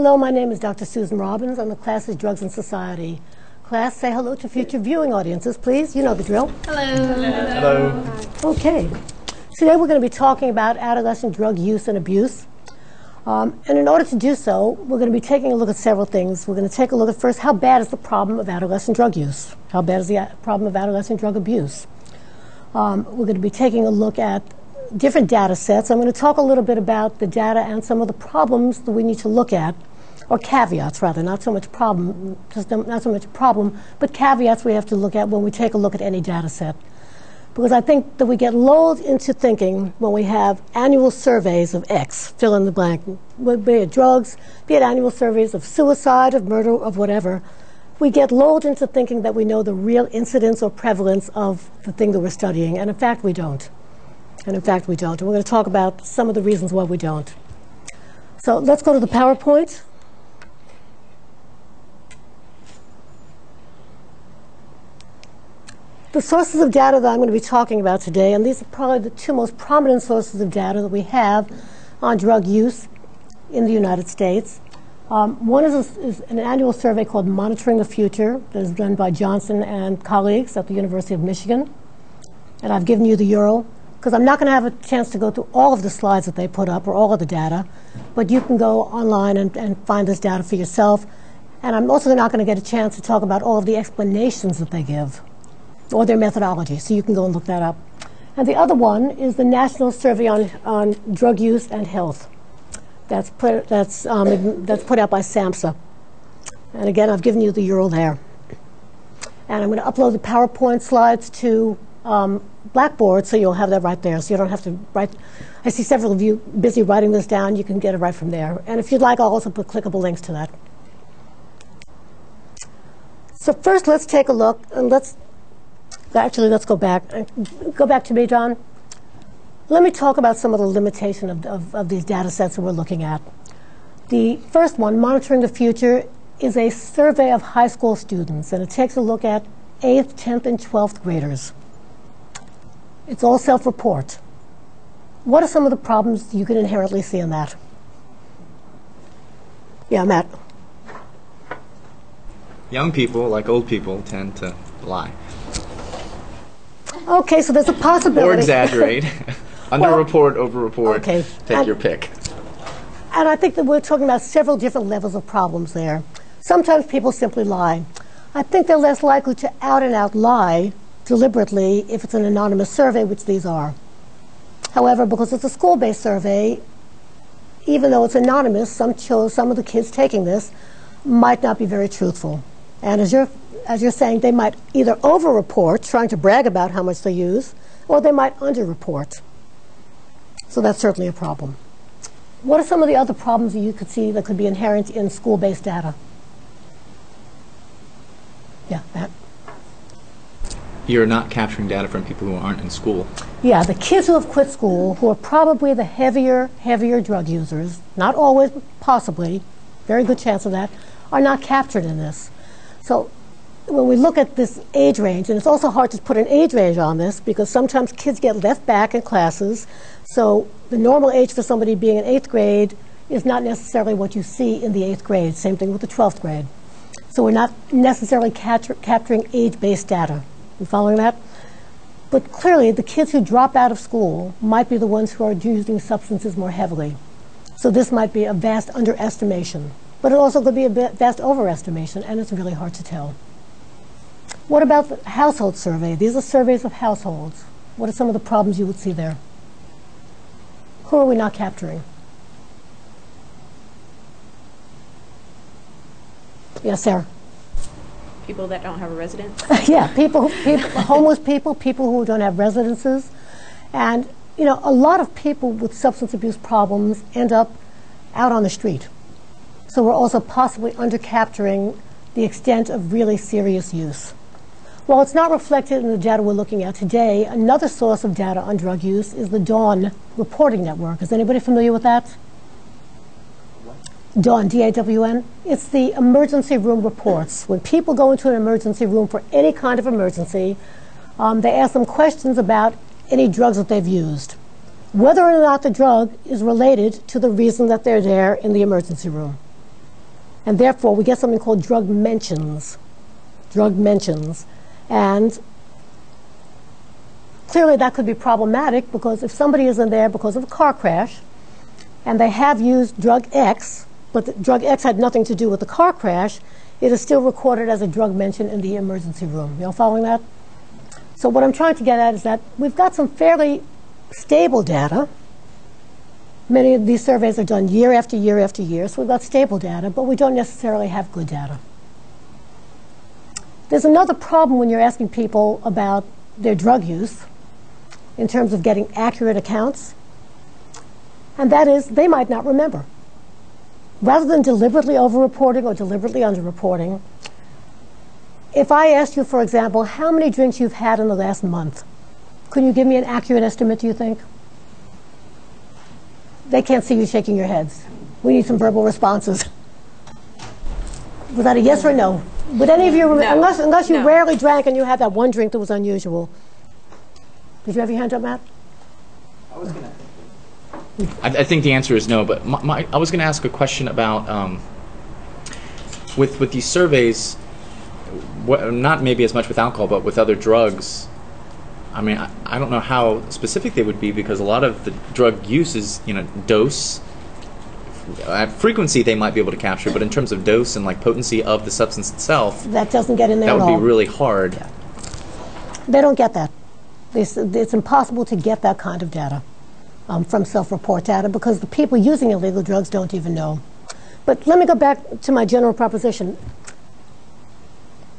Hello, my name is Dr. Susan Robbins, and the class is Drugs and Society. Class, say hello to future viewing audiences, please. You know the drill. Hello. Hello. Hello. Okay. Today we're going to be talking about adolescent drug use and abuse. And in order to do so, we're going to be taking a look at several things. We're going to take a look at first, how bad is the problem of adolescent drug use? How bad is the problem of adolescent drug abuse? We're going to be taking a look at different data sets. I'm going to talk a little bit about the data and some of the problems that we need to look at, or caveats rather, not so much problem, but caveats we have to look at when we take a look at any data set. Because I think that we get lulled into thinking when we have annual surveys of X, fill in the blank, be it drugs, be it annual surveys of suicide, of murder, of whatever, we get lulled into thinking that we know the real incidence or prevalence of the thing that we're studying, and in fact we don't. And we're going to talk about some of the reasons why we don't. So let's go to the PowerPoint. The sources of data that I'm going to be talking about today, and these are probably the two most prominent sources of data that we have on drug use in the United States. One is an annual survey called Monitoring the Future that is done by Johnson and colleagues at the University of Michigan. And I've given you the URL because I'm not going to have a chance to go through all of the slides that they put up or all of the data, but you can go online and find this data for yourself. And I'm also not going to get a chance to talk about all of the explanations that they give or their methodology, so you can go and look that up. And the other one is the National Survey on Drug Use and Health. That's put out by SAMHSA. And again, I've given you the URL there. And I'm going to upload the PowerPoint slides to Blackboard, so you'll have that right there, so you don't have to write. I see several of you busy writing this down. You can get it right from there. And if you'd like, I'll also put clickable links to that. So first, let's take a look, and let's go back. Go back to me, John. Let me talk about some of the limitation of these data sets that we're looking at. The first one, Monitoring the Future, is a survey of high school students, and it takes a look at 8th, 10th, and 12th graders. It's all self-report. What are some of the problems you can inherently see in that? Yeah, Matt. Young people, like old people, tend to lie. Okay, so there's a possibility. Or exaggerate. Underreport, overreport. Okay. Take your pick. And I think that we're talking about several different levels of problems there. Sometimes people simply lie. I think they're less likely to out and out lie deliberately if it's an anonymous survey, which these are. However, because it's a school-based survey, even though it's anonymous, some of the kids taking this might not be very truthful. And as you're saying, they might either over-report, trying to brag about how much they use, or they might under-report. So that's certainly a problem. What are some of the other problems that you could see that could be inherent in school-based data? Yeah, Matt? You're not capturing data from people who aren't in school. Yeah, the kids who have quit school, who are probably the heavier drug users, not always, but possibly, very good chance of that, are not captured in this. So when we look at this age range, and it's also hard to put an age range on this because sometimes kids get left back in classes, so the normal age for somebody being in 8th grade is not necessarily what you see in the 8th grade. Same thing with the 12th grade. So we're not necessarily capturing age-based data. You following that? But clearly, the kids who drop out of school might be the ones who are using substances more heavily. So this might be a vast underestimation. But it also could be a vast overestimation, and it's really hard to tell. What about the household survey? These are surveys of households. What are some of the problems you would see there? Who are we not capturing? Yes, Sarah? People that don't have a residence? Yeah, homeless people who don't have residences. And, you know, a lot of people with substance abuse problems end up out on the street. So we're also possibly under-capturing the extent of really serious use. While it's not reflected in the data we're looking at today, another source of data on drug use is the DAWN reporting network. Is anybody familiar with that? DAWN, D-A-W-N. It's the emergency room reports. When people go into an emergency room for any kind of emergency, they ask them questions about any drugs that they've used, whether or not the drug is related to the reason that they're there in the emergency room. And therefore, we get something called drug mentions. Drug mentions. And clearly that could be problematic because if somebody is in there because of a car crash and they have used drug X, but the drug X had nothing to do with the car crash, it is still recorded as a drug mention in the emergency room. You all following that? So what I'm trying to get at is that we've got some fairly stable data. Many of these surveys are done year after year after year, so we've got stable data, but we don't necessarily have good data. There's another problem when you're asking people about their drug use in terms of getting accurate accounts, and that is they might not remember. Rather than deliberately over-reporting or deliberately under-reporting, if I asked you, for example, how many drinks you've had in the last month, could you give me an accurate estimate, do you think? They can't see you shaking your heads. We need some verbal responses. Was that a yes or no? Would any of you, unless you rarely drank and you had that one drink that was unusual. Did you have your hand up, Matt? I think the answer is no, but I was going to ask a question about with these surveys, not maybe as much with alcohol, but with other drugs. I mean, I don't know how specific they would be because a lot of the drug use is, dose. At frequency, they might be able to capture, but in terms of dose and like potency of the substance itself, that doesn't get in there at all. That would be really hard. Yeah. They don't get that. It's impossible to get that kind of data from self-report data because the people using illegal drugs don't even know. But let me go back to my general proposition.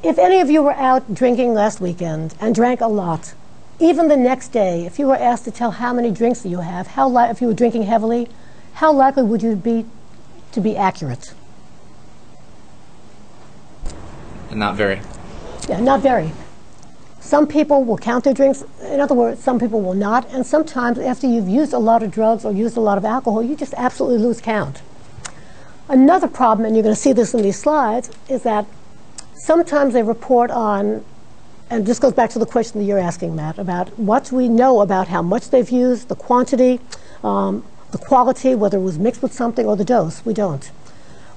If any of you were out drinking last weekend and drank a lot, even the next day, if you were asked to tell how many drinks that you have, if you were drinking heavily, how likely would you be to be accurate? Not very. Yeah, not very. Some people will count their drinks. In other words, some people will not. And sometimes after you've used a lot of drugs or used a lot of alcohol, you just absolutely lose count. Another problem, and you're going to see this in these slides, is that sometimes they report on, and this goes back to the question that you're asking, Matt, about what we know about how much they've used, the quantity, the quality, whether it was mixed with something, or the dose. We don't.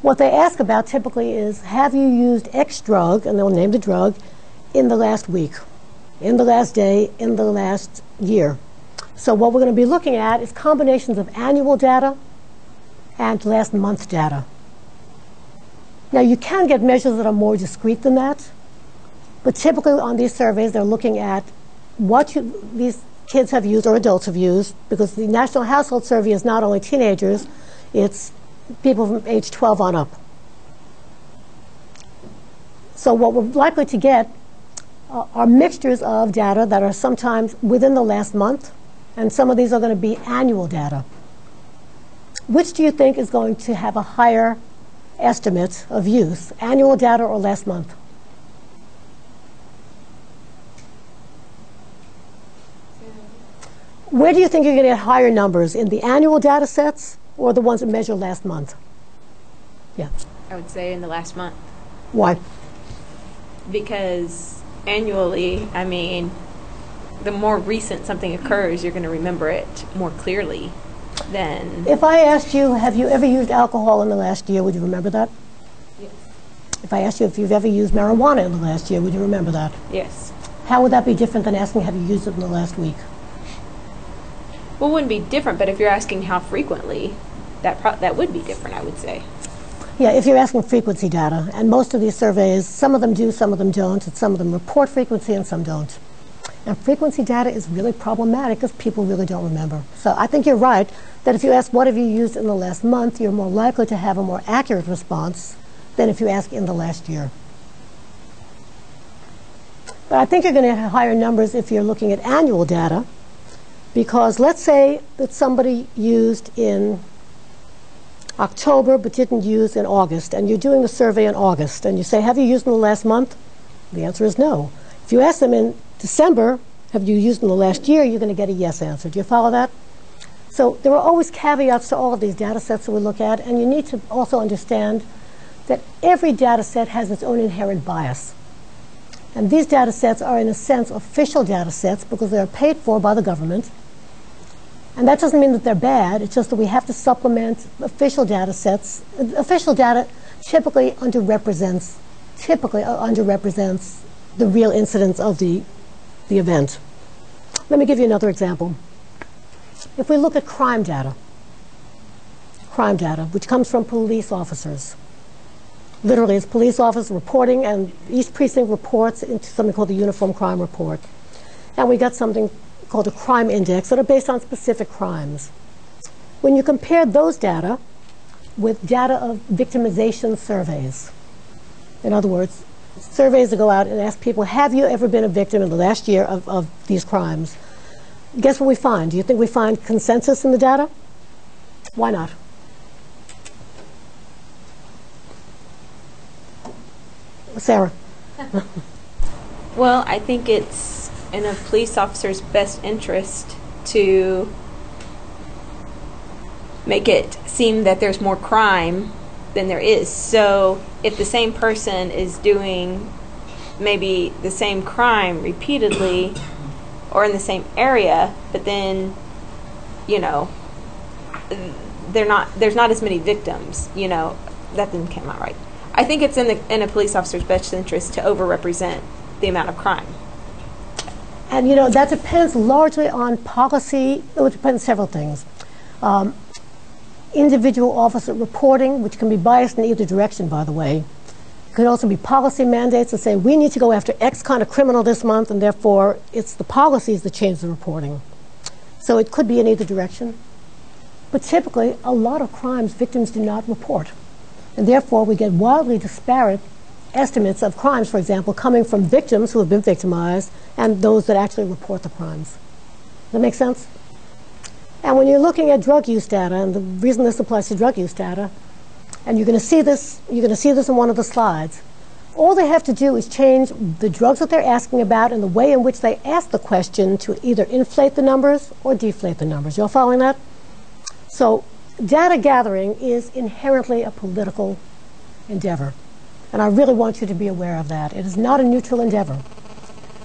What they ask about typically is, have you used X drug, and they'll name the drug, in the last week, in the last day, in the last year. So what we're going to be looking at is combinations of annual data and last month data. Now, you can get measures that are more discrete than that, but typically on these surveys, they're looking at what these kids have used or adults have used, because the National Household Survey is not only teenagers, it's people from age 12 on up. So what we're likely to get are mixtures of data that are sometimes within the last month, and some of these are going to be annual data. Which do you think is going to have a higher estimate of use, annual data or last month? Where do you think you're going to get higher numbers, in the annual data sets or the ones that measure last month? Yeah. I would say in the last month. Why? Because annually, I mean, the more recent something occurs, you're going to remember it more clearly than... If I asked you, have you ever used alcohol in the last year, would you remember that? Yes. If I asked you if you've ever used marijuana in the last year, would you remember that? Yes. How would that be different than asking, have you used it in the last week? Well, it wouldn't be different, but if you're asking how frequently, that would be different, I would say. Yeah, if you're asking frequency data, and most of these surveys, some of them do, some of them don't, and some of them report frequency and some don't. And frequency data is really problematic because people really don't remember. So I think you're right that if you ask what have you used in the last month, you're more likely to have a more accurate response than if you ask in the last year. But I think you're going to have higher numbers if you're looking at annual data, because let's say that somebody used in October but didn't use in August, and you're doing the survey in August, and you say, have you used in the last month? The answer is no. If you ask them in December, have you used in the last year, you're going to get a yes answer. Do you follow that? So there are always caveats to all of these data sets that we look at, and you need to also understand that every data set has its own inherent bias. And these data sets are, in a sense, official data sets because they are paid for by the government. And that doesn't mean that they're bad. It's just that we have to supplement official data sets, official data typically underrepresents the real incidence of the event. Let me give you another example. If we look at crime data, which comes from police officers. Literally, it's police officers reporting, and each precinct reports into something called the Uniform Crime Report. And we got something called a crime index that are based on specific crimes. When you compare those data with data of victimization surveys, in other words, surveys that go out and ask people, have you ever been a victim in the last year of these crimes? Guess what we find? Do you think we find consensus in the data? Why not? Sarah. Well, I think it's in a police officer's best interest to make it seem that there's more crime than there is. So if the same person is doing maybe the same crime repeatedly or in the same area, but then, you know, there's not as many victims, you know, that didn't come out right. I think it's in a police officer's best interest to overrepresent the amount of crime. And, you know, that depends largely on policy. It depends on several things. Individual officer reporting, which can be biased in either direction, by the way. It could also be policy mandates that say, we need to go after X kind of criminal this month, and therefore it's the policies that change the reporting. So it could be in either direction. But typically, a lot of crimes victims do not report. And therefore, we get wildly disparate estimates of crimes, for example, coming from victims who have been victimized and those that actually report the crimes. Does that make sense? And when you're looking at drug use data, and the reason this applies to drug use data, and you're going to see this in one of the slides, all they have to do is change the drugs that they're asking about and the way in which they ask the question to either inflate the numbers or deflate the numbers. You all following that? So data gathering is inherently a political endeavor. And I really want you to be aware of that. It is not a neutral endeavor,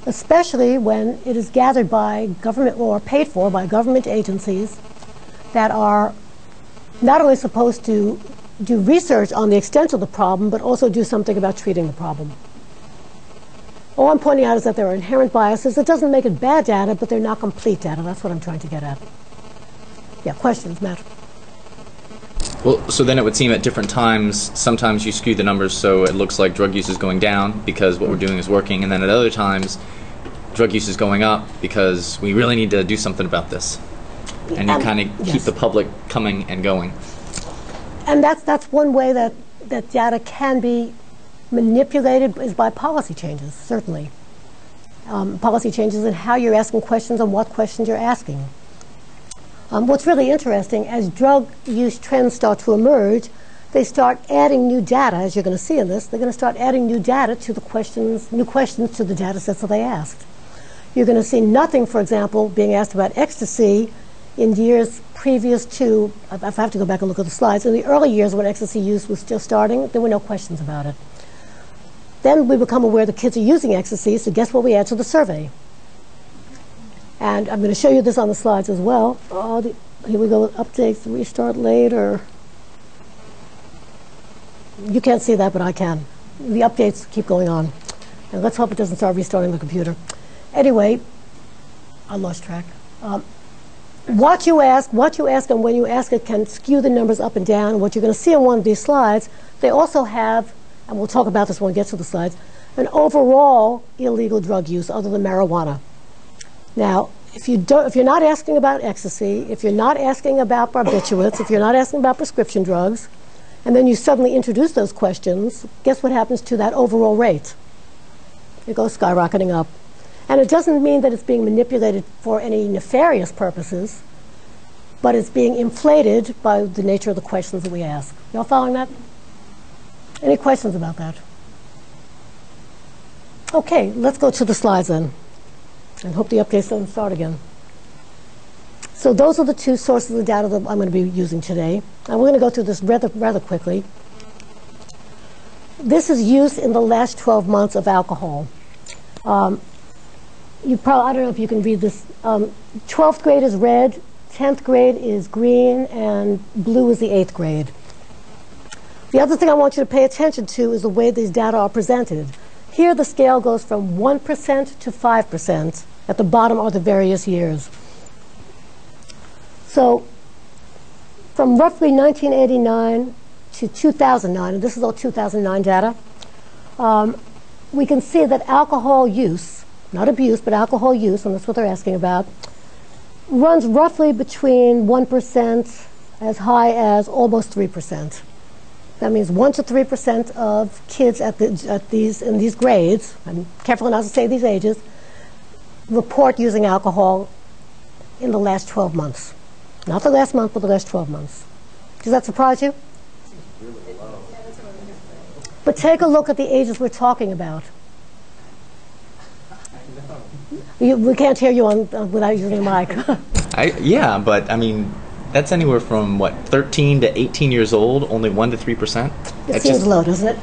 especially when it is gathered by government or paid for by government agencies that are not only supposed to do research on the extent of the problem, but also do something about treating the problem. All I'm pointing out is that there are inherent biases. That doesn't make it bad data, but they're not complete data. That's what I'm trying to get at. Yeah, questions, Matt? Well, so then it would seem at different times, sometimes you skew the numbers so it looks like drug use is going down because what we're doing is working, and then at other times, drug use is going up because we really need to do something about this. And you kind of keep the public coming and going. And that's one way that data can be manipulated is by policy changes, certainly. Policy changes in how you're asking questions and what questions you're asking. What's really interesting, as drug use trends start to emerge, they start adding new data, as you're going to see in this. They're going to start adding new data to the questions, new questions to the data sets that they asked. You're going to see nothing, for example, being asked about ecstasy in years previous to, if I have to go back and look at the slides, in the early years when ecstasy use was still starting, there were no questions about it. Then we become aware that kids are using ecstasy, so guess what we add to the survey? And I'm going to show you this on the slides as well. Here we go with updates, restart later. You can't see that, but I can. The updates keep going on. And let's hope it doesn't start restarting the computer. Anyway, I lost track. What you ask and when you ask it can skew the numbers up and down. What you're going to see on one of these slides, they also have, and we'll talk about this when we get to the slides, an overall illegal drug use other than marijuana. Now, if you're not asking about ecstasy, if you're not asking about barbiturates, if you're not asking about prescription drugs, and then you suddenly introduce those questions, guess what happens to that overall rate? It goes skyrocketing up. And it doesn't mean that it's being manipulated for any nefarious purposes, but it's being inflated by the nature of the questions that we ask. You all following that? Any questions about that? Okay, let's go to the slides then. And hope the updates don't start again. So those are the two sources of data that I'm going to be using today. And we're going to go through this rather quickly. This is use in the last 12 months of alcohol. I don't know if you can read this. 12th grade is red, 10th grade is green, and blue is the 8th grade. The other thing I want you to pay attention to is the way these data are presented. Here the scale goes from 1% to 5%. At the bottom are the various years. So from roughly 1989 to 2009, and this is all 2009 data, we can see that alcohol use, not abuse, but alcohol use, and that's what they're asking about, runs roughly between 1% as high as almost 3%. That means 1 to 3% of kids in these grades, I'm careful not to say these ages, report using alcohol in the last 12 months. Not the last month, but the last 12 months. Does that surprise you? But take a look at the ages we're talking about. We can't hear you without using the mic. Yeah, but I mean, that's anywhere from, what, 13 to 18 years old, only 1 to 3%? It seems low, doesn't it?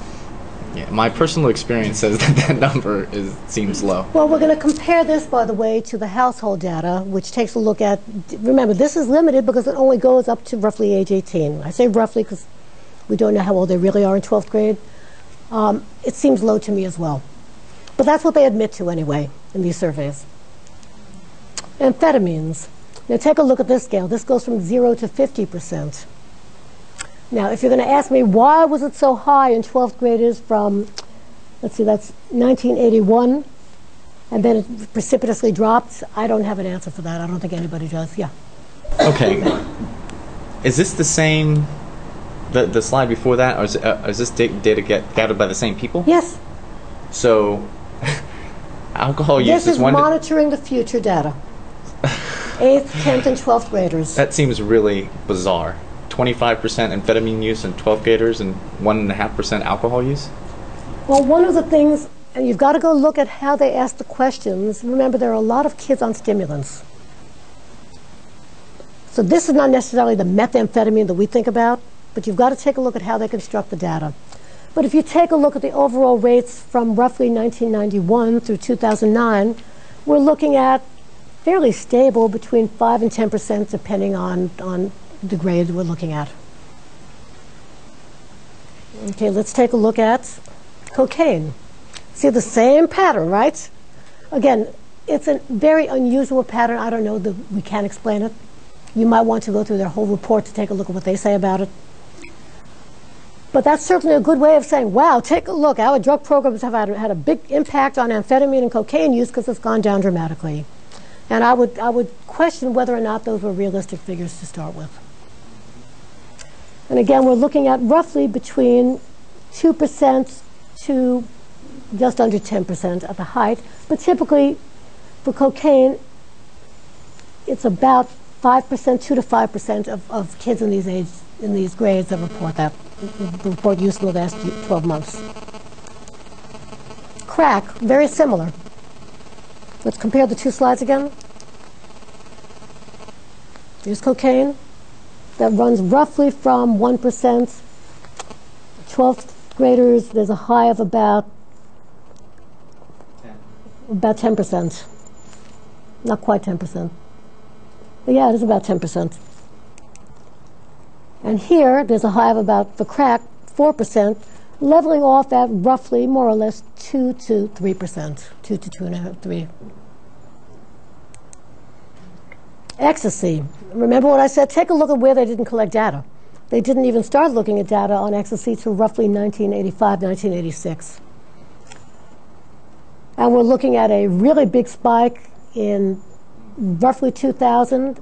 Yeah, my personal experience says that number seems low. Well, we're going to compare this, by the way, to the household data, which takes a look at, remember, this is limited because it only goes up to roughly age 18. I say roughly because we don't know how old they really are in 12th grade. It seems low to me as well. But that's what they admit to anyway in these surveys. Amphetamines. Now take a look at this scale. This goes from 0 to 50%. Now, if you're going to ask me why was it so high in 12th graders from, let's see, that's 1981, and then it precipitously dropped, I don't have an answer for that. I don't think anybody does. Yeah. Okay. Is this the same, the slide before that, or is this data gathered by the same people? Yes. So, alcohol use is monitoring the future data. 8th, 10th, and 12th graders. That seems really bizarre. 25% amphetamine use in 12th graders and 1.5% alcohol use? Well, one of the things, and you've got to go look at how they ask the questions. Remember, there are a lot of kids on stimulants. So this is not necessarily the methamphetamine that we think about, but you've got to take a look at how they construct the data. But if you take a look at the overall rates from roughly 1991 through 2009, we're looking at fairly stable between 5 and 10% depending on the grade we're looking at. Okay, let's take a look at cocaine. See the same pattern, right? Again, it's a very unusual pattern. I don't know that we can't explain it. You might want to go through their whole report to take a look at what they say about it. But that's certainly a good way of saying, wow, take a look. Our drug programs have had a big impact on amphetamine and cocaine use because it's gone down dramatically. And I would question whether or not those were realistic figures to start with. And again, we're looking at roughly between 2% to just under 10% at the height. But typically, for cocaine, it's about 5%, 2 to 5% of kids in these grades that report use in the last 12 months. Crack, very similar. Let's compare the two slides again. Here's cocaine. That runs roughly from 1%. 12th graders, there's a high of about 10%. Not quite 10%. But yeah, it is about 10%. And here, there's a high of about, for crack, 4%, leveling off at roughly, more or less, 2 to 3%. 2 to 2.5, 3. Ecstasy. Remember what I said? Take a look at where they didn't collect data. They didn't even start looking at data on ecstasy till roughly 1985, 1986. And we're looking at a really big spike in roughly 2000.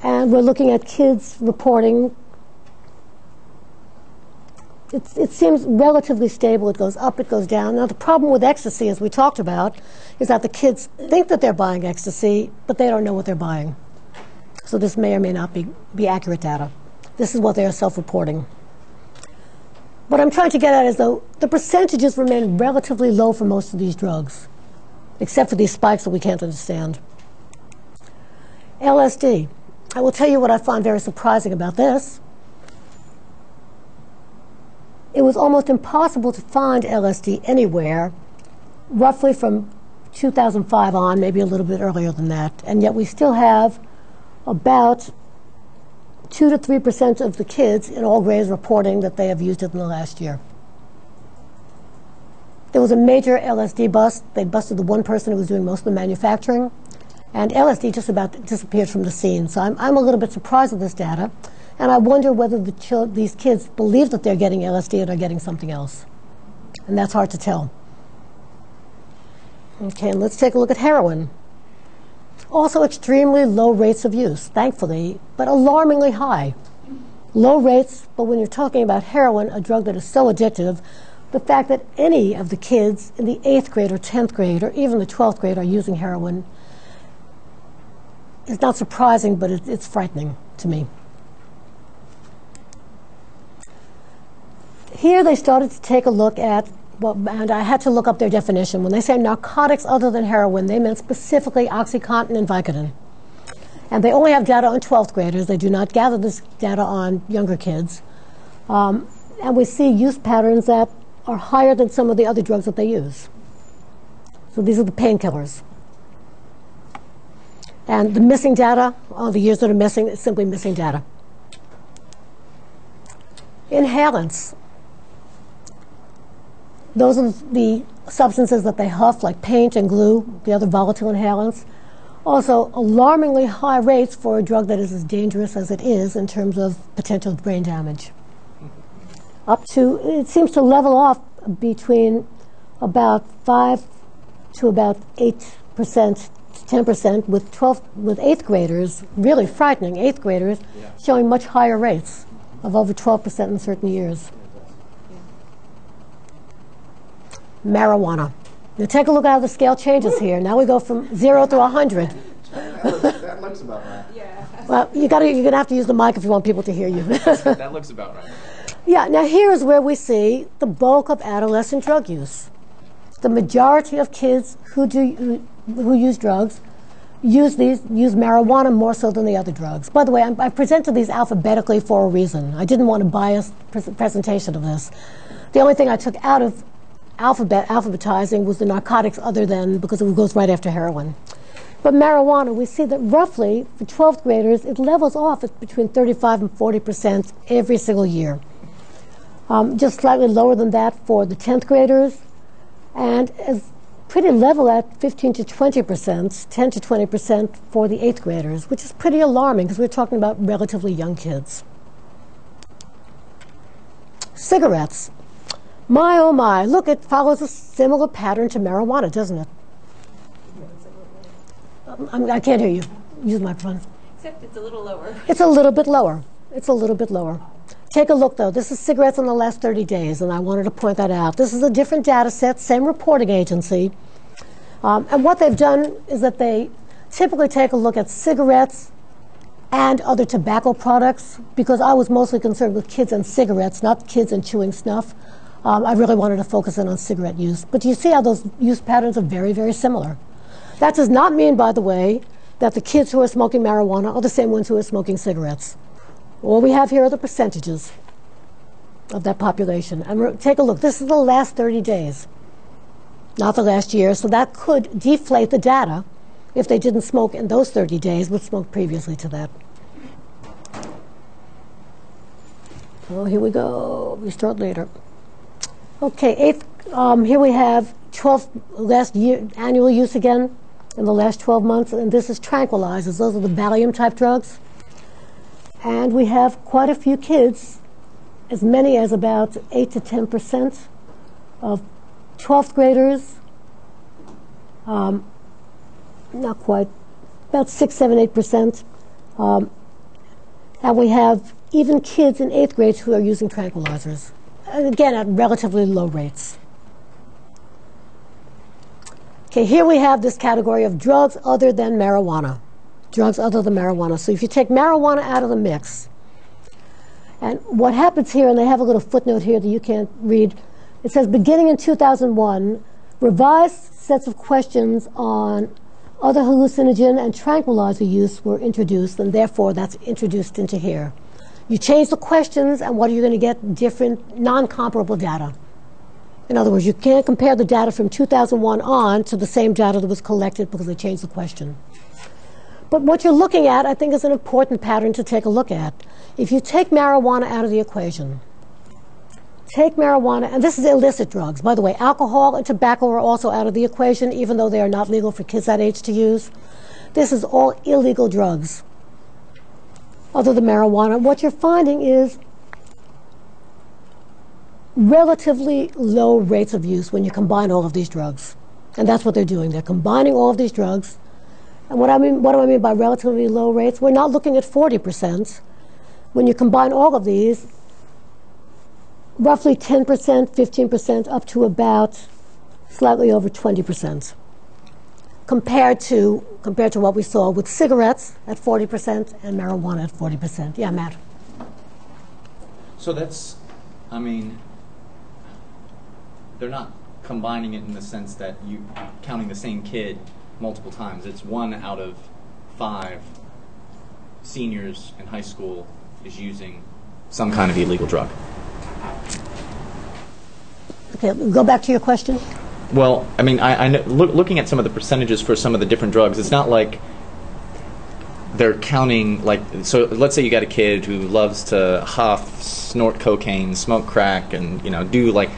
And we're looking at kids reporting. It seems relatively stable. It goes up, it goes down. Now, the problem with ecstasy, as we talked about, is that the kids think that they're buying ecstasy, but they don't know what they're buying. So this may or may not be accurate data. This is what they are self-reporting. What I'm trying to get at is, though, the percentages remain relatively low for most of these drugs, except for these spikes that we can't understand. LSD. I will tell you what I find very surprising about this. It was almost impossible to find LSD anywhere, roughly from 2005 on, maybe a little bit earlier than that. And yet we still have about 2 to 3% of the kids in all grades reporting that they have used it in the last year. There was a major LSD bust. They busted the one person who was doing most of the manufacturing, and LSD just about disappeared from the scene. So I'm a little bit surprised with this data, and I wonder whether these kids believe that they're getting LSD or they're getting something else. And that's hard to tell. Okay, and let's take a look at heroin. Also extremely low rates of use, thankfully, but alarmingly high. Low rates, but when you're talking about heroin, a drug that is so addictive, the fact that any of the kids in the 8th grade or 10th grade or even the 12th grade are using heroin is not surprising, but it's frightening to me. Here they started to take a look at, and I had to look up their definition. When they say narcotics other than heroin, they meant specifically OxyContin and Vicodin. And they only have data on 12th graders. They do not gather this data on younger kids. And we see use patterns that are higher than some of the other drugs that they use. So these are the painkillers. And the missing data, all the years that are missing, is simply missing data. Inhalants. Those are the substances that they huff, like paint and glue, the other volatile inhalants. Also, alarmingly high rates for a drug that is as dangerous as it is in terms of potential brain damage. Up to, it seems to level off between about 5 to about 8% to 10% with 8th graders, really frightening 8th graders, showing much higher rates of over 12% in certain years. Marijuana. Now take a look at how the scale changes here. Now we go from 0 to 100. That looks about right. Yeah. Well, you're gonna have to use the mic if you want people to hear you. That looks about right. Yeah, now here is where we see the bulk of adolescent drug use. The majority of kids who use drugs use marijuana more so than the other drugs. By the way, I presented these alphabetically for a reason. I didn't want a biased presentation of this. The only thing I took out of alphabetizing was the narcotics other than, because it goes right after heroin. But marijuana, we see that roughly for 12th graders, it levels off at between 35 and 40% every single year. Just slightly lower than that for the 10th graders, and is pretty level at 15 to 20%, 10 to 20% for the 8th graders, which is pretty alarming because we're talking about relatively young kids. Cigarettes. My, oh my, look, it follows a similar pattern to marijuana, doesn't it? I can't hear you. Use the microphone. Except it's a little lower. It's a little bit lower. It's a little bit lower. Take a look, though. This is cigarettes in the last 30 days, and I wanted to point that out. This is a different data set, same reporting agency. And what they've done is that they typically take a look at cigarettes and other tobacco products, because I was mostly concerned with kids and cigarettes, not kids and chewing snuff. I really wanted to focus in on cigarette use. But you see how those use patterns are very, very similar. That does not mean, by the way, that the kids who are smoking marijuana are the same ones who are smoking cigarettes. All we have here are the percentages of that population. And take a look. This is the last 30 days, not the last year. So that could deflate the data if they didn't smoke in those 30 days, but smoked previously to that. Oh, here we go. We start later. Okay, here we have 12 last year annual use again in the last 12 months, and this is tranquilizers. Those are the Valium type drugs. And we have quite a few kids, as many as about 8 to 10% of 12th graders, not quite, about 6, 7, 8%. And we have even kids in 8th grade who are using tranquilizers, again at relatively low rates. Okay, here we have this category of drugs other than marijuana. Drugs other than marijuana. So if you take marijuana out of the mix, and what happens here, and they have a little footnote here that you can't read, it says beginning in 2001, revised sets of questions on other hallucinogen and tranquilizer use were introduced, and therefore that's introduced into here. You change the questions, and what are you going to get? Different, non-comparable data. In other words, you can't compare the data from 2001 on to the same data that was collected because they changed the question. But what you're looking at, I think, is an important pattern to take a look at. If you take marijuana out of the equation, take marijuana, and this is illicit drugs. By the way, alcohol and tobacco are also out of the equation, even though they are not legal for kids that age to use. This is all illegal drugs, other than marijuana. What you're finding is relatively low rates of use when you combine all of these drugs. And that's what they're doing. They're combining all of these drugs. And what do I mean by relatively low rates? We're not looking at 40%. When you combine all of these, roughly 10%, 15%, up to about slightly over 20%, compared to what we saw with cigarettes at 40% and marijuana at 40%. Yeah, Matt. So that's, I mean, they're not combining it in the sense that you counting the same kid multiple times. It's 1 out of 5 seniors in high school is using some kind of illegal drug. Okay, go back to your question. Well, I mean, I know, looking at some of the percentages for some of the different drugs, it's not like they're counting, like, so let's say you got a kid who loves to huff, snort cocaine, smoke crack, and, you know, do, like,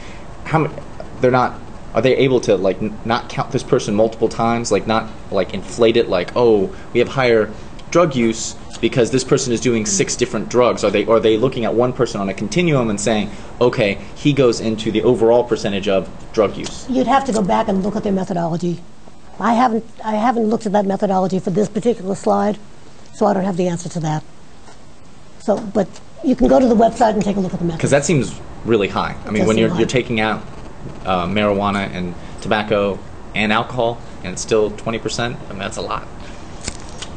how many, they're not, are they able to, like, not count this person multiple times, like, not, like, inflate it, like, oh, we have higher drug use because this person is doing 6 different drugs? Are they looking at one person on a continuum and saying, okay, he goes into the overall percentage of drug use? You'd have to go back and look at their methodology. I haven't looked at that methodology for this particular slide, so I don't have the answer to that. So, but you can go to the website and take a look at the method. Because that seems really high. I mean, when you're taking out marijuana and tobacco and alcohol, and it's still 20%, I mean, that's a lot.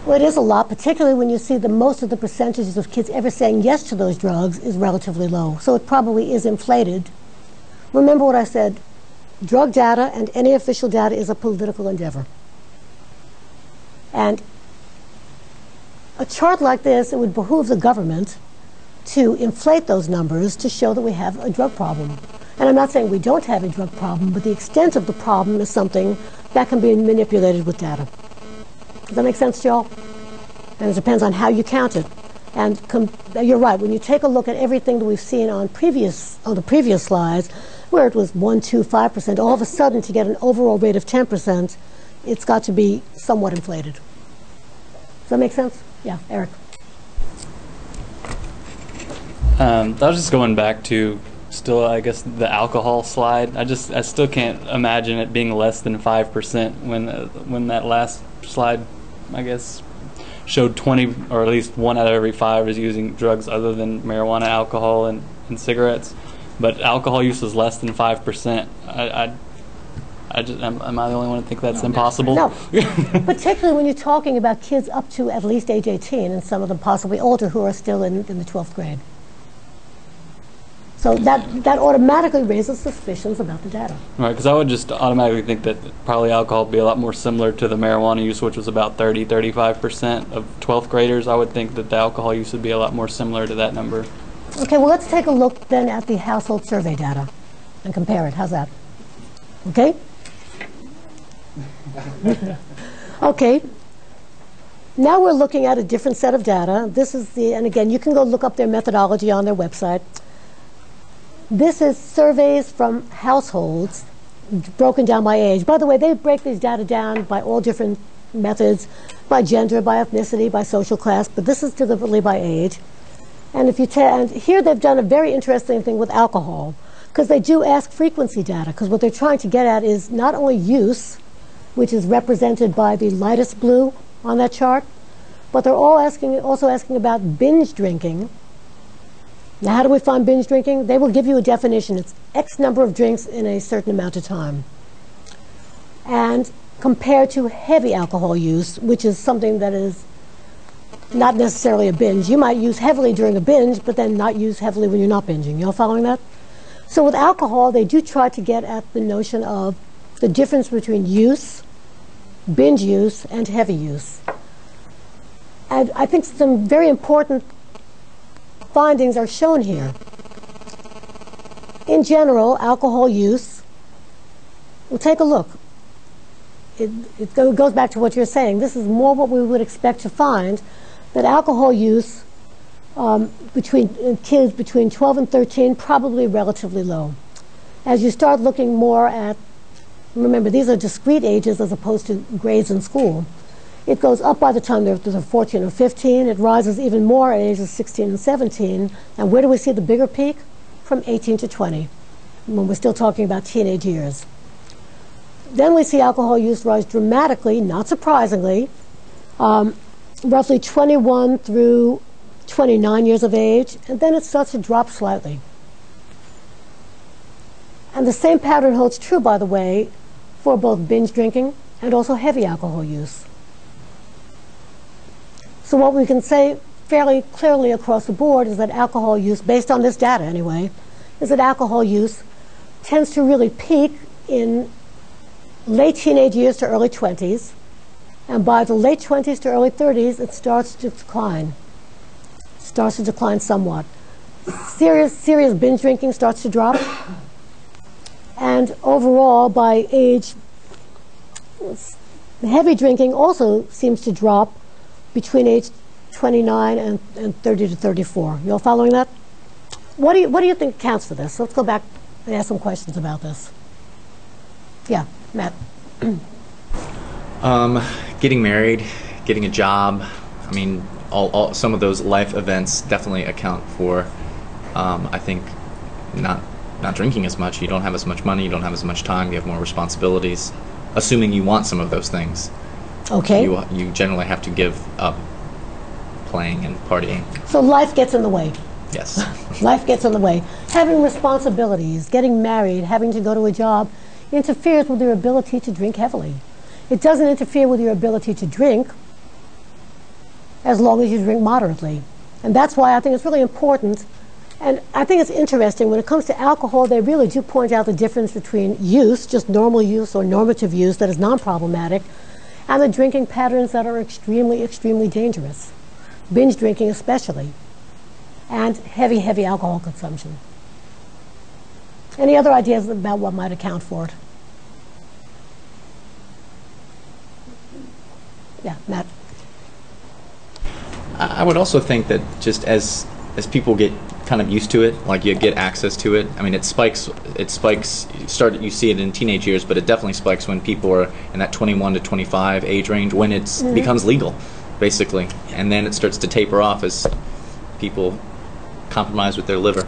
Well, it is a lot, particularly when you see that most of the percentages of kids ever saying yes to those drugs is relatively low. So it probably is inflated. Remember what I said, drug data and any official data is a political endeavor. And a chart like this, it would behoove the government to inflate those numbers to show that we have a drug problem. And I'm not saying we don't have a drug problem, but the extent of the problem is something that can be manipulated with data. Does that make sense to y'all? And it depends on how you count it. And you're right, when you take a look at everything that we've seen on the previous slides, where it was 1, 2, 5%, all of a sudden to get an overall rate of 10%, it's got to be somewhat inflated. Does that make sense? Yeah, Eric. I was just going back to still, I guess, the alcohol slide. I still can't imagine it being less than 5% when that last slide, I guess, showed 20, or at least 1 out of every 5 is using drugs other than marijuana, alcohol, and cigarettes. But alcohol use is less than 5%. Am I the only one to think that's impossible? No. Particularly when you're talking about kids up to at least age 18, and some of them possibly older who are still in the 12th grade. So that automatically raises suspicions about the data. Right, because I would just automatically think that probably alcohol would be a lot more similar to the marijuana use, which was about 35% of 12th graders. I would think that the alcohol use would be a lot more similar to that number. Okay, well, let's take a look then at the household survey data and compare it. How's that? Okay? Okay. Now we're looking at a different set of data. This is and again, you can go look up their methodology on their website. This is surveys from households broken down by age. By the way, they break these data down by all different methods, by gender, by ethnicity, by social class, but this is deliberately by age. And and here they've done a very interesting thing with alcohol, because they do ask frequency data, because what they're trying to get at is not only use, which is represented by the lightest blue on that chart, but they're also asking about binge drinking. Now, how do we find binge drinking? They will give you a definition. It's X number of drinks in a certain amount of time. And compared to heavy alcohol use, which is something that is not necessarily a binge. You might use heavily during a binge, but then not use heavily when you're not binging. You all following that? So with alcohol, they do try to get at the notion of the difference between use, binge use, and heavy use. And I think some very important findings are shown here. In general, alcohol use, well, take a look. It goes back to what you're saying. This is more what we would expect to find, that alcohol use between kids between 12 and 13, probably relatively low. As you start looking more at, remember, these are discrete ages as opposed to grades in school. It goes up by the time they're 14 or 15. It rises even more at ages 16 and 17. And where do we see the bigger peak? From 18 to 20, when we're still talking about teenage years. Then we see alcohol use rise dramatically, not surprisingly, roughly 21 through 29 years of age, and then it starts to drop slightly. And the same pattern holds true, by the way, for both binge drinking and also heavy alcohol use. So what we can say fairly clearly across the board is that alcohol use, based on this data anyway, is that alcohol use tends to really peak in late teenage years to early 20s, and by the late 20s to early 30s, it starts to decline. Starts to decline somewhat. Serious binge drinking starts to drop, and overall, by age, heavy drinking also seems to drop between age 29 and 30 to 34. You all following that? What do you think accounts for this? Let's go back and ask some questions about this. Yeah, Matt. Getting married, getting a job. I mean, some of those life events definitely account for, I think, not drinking as much. You don't have as much money. You don't have as much time. You have more responsibilities. Assuming you want some of those things. Okay. You generally have to give up playing and partying. So life gets in the way. Yes. Life gets in the way. Having responsibilities, getting married, having to go to a job interferes with your ability to drink heavily. It doesn't interfere with your ability to drink as long as you drink moderately. And that's why I think it's really important. And I think it's interesting, when it comes to alcohol, they really do point out the difference between use, just normal use or normative use that is non-problematic, and the drinking patterns that are extremely, extremely dangerous. Binge drinking especially, and heavy, heavy alcohol consumption. Any other ideas about what might account for it? Yeah, Matt. I would also think that just as people get kind of used to it, like you get access to it. I mean, it spikes. You see it in teenage years, but it definitely spikes when people are in that 21 to 25 age range, when it becomes legal, basically, and then it starts to taper off as people compromise with their liver.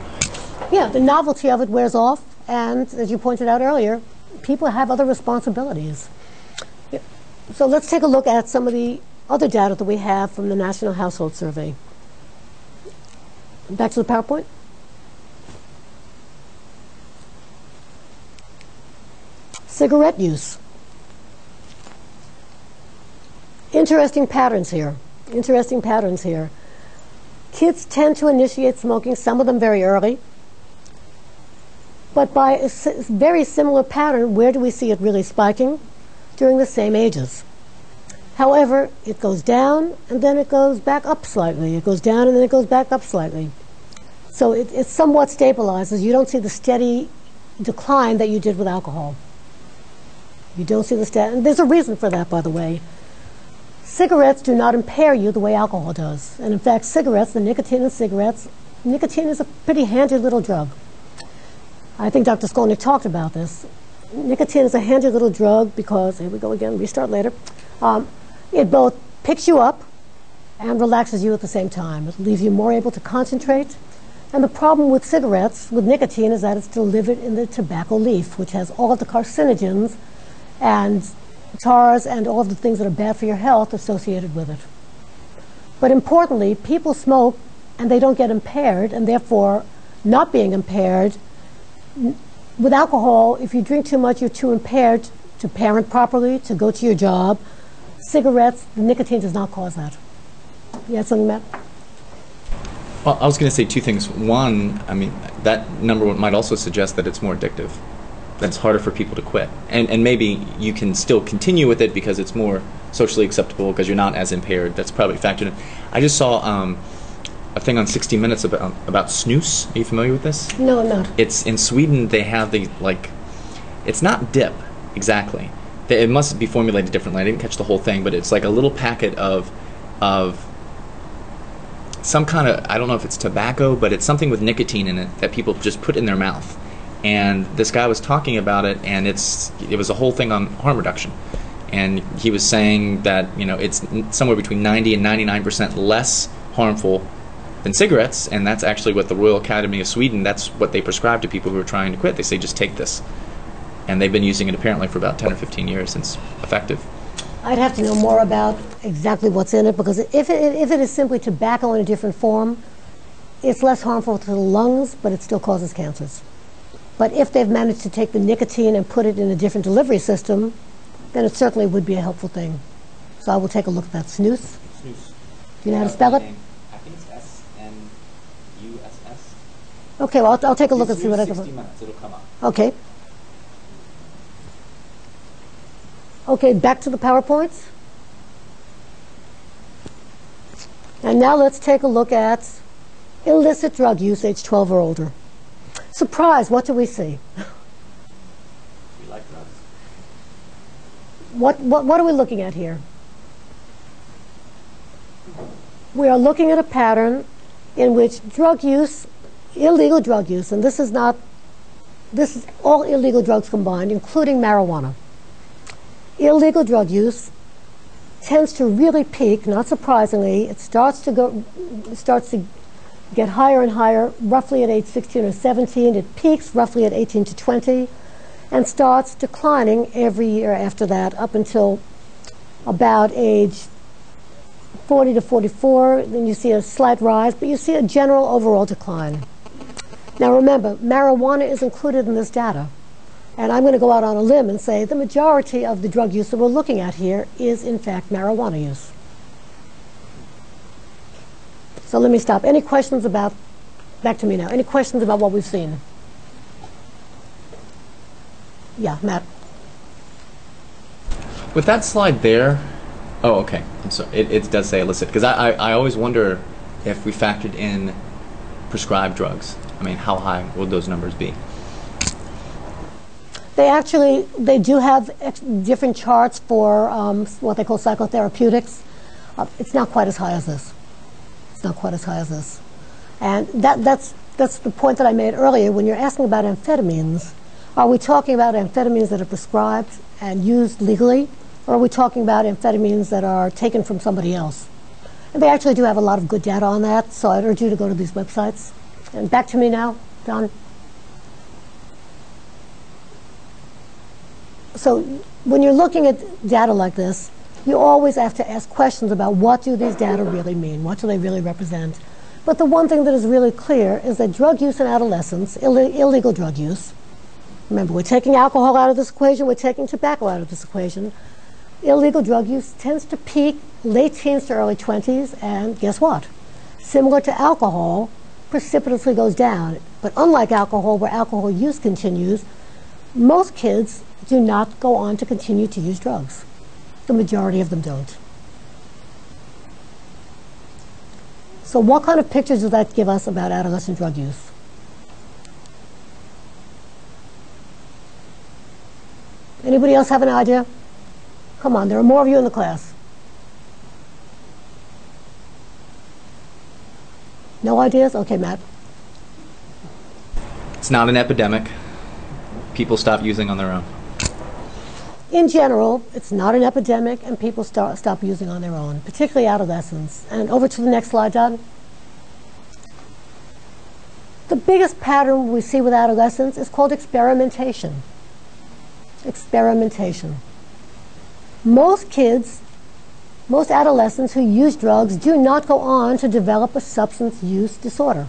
Yeah, the novelty of it wears off, and as you pointed out earlier, people have other responsibilities. So let's take a look at some of the other data that we have from the National Household Survey. Back to the PowerPoint. Cigarette use. Interesting patterns here. Interesting patterns here. Kids tend to initiate smoking, some of them very early. But by a very similar pattern, where do we see it really spiking? During the same ages. However, it goes down, and then it goes back up slightly. It goes down, and then it goes back up slightly. So it somewhat stabilizes. You don't see the steady decline that you did with alcohol. You don't see the steady, and there's a reason for that, by the way. Cigarettes do not impair you the way alcohol does. And in fact, cigarettes, the nicotine in cigarettes, nicotine is a pretty handy little drug. I think Dr. Skolnick talked about this. Nicotine is a handy little drug because, here we go again, restart later. It both picks you up and relaxes you at the same time. It leaves you more able to concentrate. And the problem with cigarettes, with nicotine, is that it's delivered in the tobacco leaf, which has all of the carcinogens and tars and all of the things that are bad for your health associated with it. But importantly, people smoke and they don't get impaired, and therefore, not being impaired, with alcohol, if you drink too much, you're too impaired to parent properly, to go to your job. Cigarettes, the nicotine does not cause that. You had something, Matt? Well, I was going to say two things. One, I mean, that number might also suggest that it's more addictive. That it's harder for people to quit. And maybe you can still continue with it because it's more socially acceptable because you're not as impaired. That's probably factored in. I just saw a thing on 60 Minutes about snus. Are you familiar with this? No, I'm not. It's in Sweden. They have the, like, it's not dip exactly. It must be formulated differently. I didn't catch the whole thing, but it's like a little packet of some kind of, I don't know if it's tobacco, but it's something with nicotine in it that people just put in their mouth. And this guy was talking about it, and it was a whole thing on harm reduction. And he was saying that, you know, it's somewhere between 90 and 99% less harmful than cigarettes, and that's actually what the Royal Academy of Sweden, that's what they prescribe to people who are trying to quit. They say, just take this. And they've been using it apparently for about 10 or 15 years, and it's effective. I'd have to know more about exactly what's in it, because if it is simply tobacco in a different form, it's less harmful to the lungs, but it still causes cancers. But if they've managed to take the nicotine and put it in a different delivery system, then it certainly would be a helpful thing. So I will take a look at that. Snus? Snus. Do you know how to spell it? I think it's S-N-U-S-S. Okay, well, I'll take a look and see what I can 60 minutes, it'll come up. Okay. Okay, back to the PowerPoints. And now let's take a look at illicit drug use, age 12 or older. Surprise, what do we see? We like drugs. What are we looking at here? We are looking at a pattern in which drug use, illegal drug use, and this is all illegal drugs combined, including marijuana. Illegal drug use tends to really peak, not surprisingly. It starts to get higher and higher, roughly at age 16 or 17. It peaks roughly at 18 to 20, and starts declining every year after that up until about age 40 to 44. Then you see a slight rise, but you see a general overall decline. Now remember, marijuana is included in this data. And I'm going to go out on a limb and say the majority of the drug use that we're looking at here is, in fact, marijuana use. So let me stop. Any questions about, back to me now, any questions about what we've seen? Yeah, Matt. With that slide there, oh, okay, I'm sorry, it does say illicit, because I always wonder if we factored in prescribed drugs. I mean, how high would those numbers be? They do have different charts for what they call psychotherapeutics. It's not quite as high as this. It's not quite as high as this. And that's the point that I made earlier. When you're asking about amphetamines, are we talking about amphetamines that are prescribed and used legally, or are we talking about amphetamines that are taken from somebody else? And they actually do have a lot of good data on that, so I'd urge you to go to these websites. And back to me now, Don. So when you're looking at data like this, you always have to ask questions about what do these data really mean? What do they really represent? But the one thing that is really clear is that drug use in adolescence, illegal drug use, remember, we're taking alcohol out of this equation, we're taking tobacco out of this equation. Illegal drug use tends to peak late teens to early 20s, and guess what? Similar to alcohol, precipitously goes down. But unlike alcohol, where alcohol use continues, most kids do not go on to continue to use drugs. The majority of them don't. So what kind of pictures does that give us about adolescent drug use? Anybody else have an idea? Come on, there are more of you in the class. No ideas? Okay, Matt. It's not an epidemic. People stop using on their own. In general, it's not an epidemic, and people stop using on their own, particularly adolescents. And over to the next slide, Don. The biggest pattern we see with adolescents is called experimentation. Experimentation. Most kids, most adolescents who use drugs do not go on to develop a substance use disorder.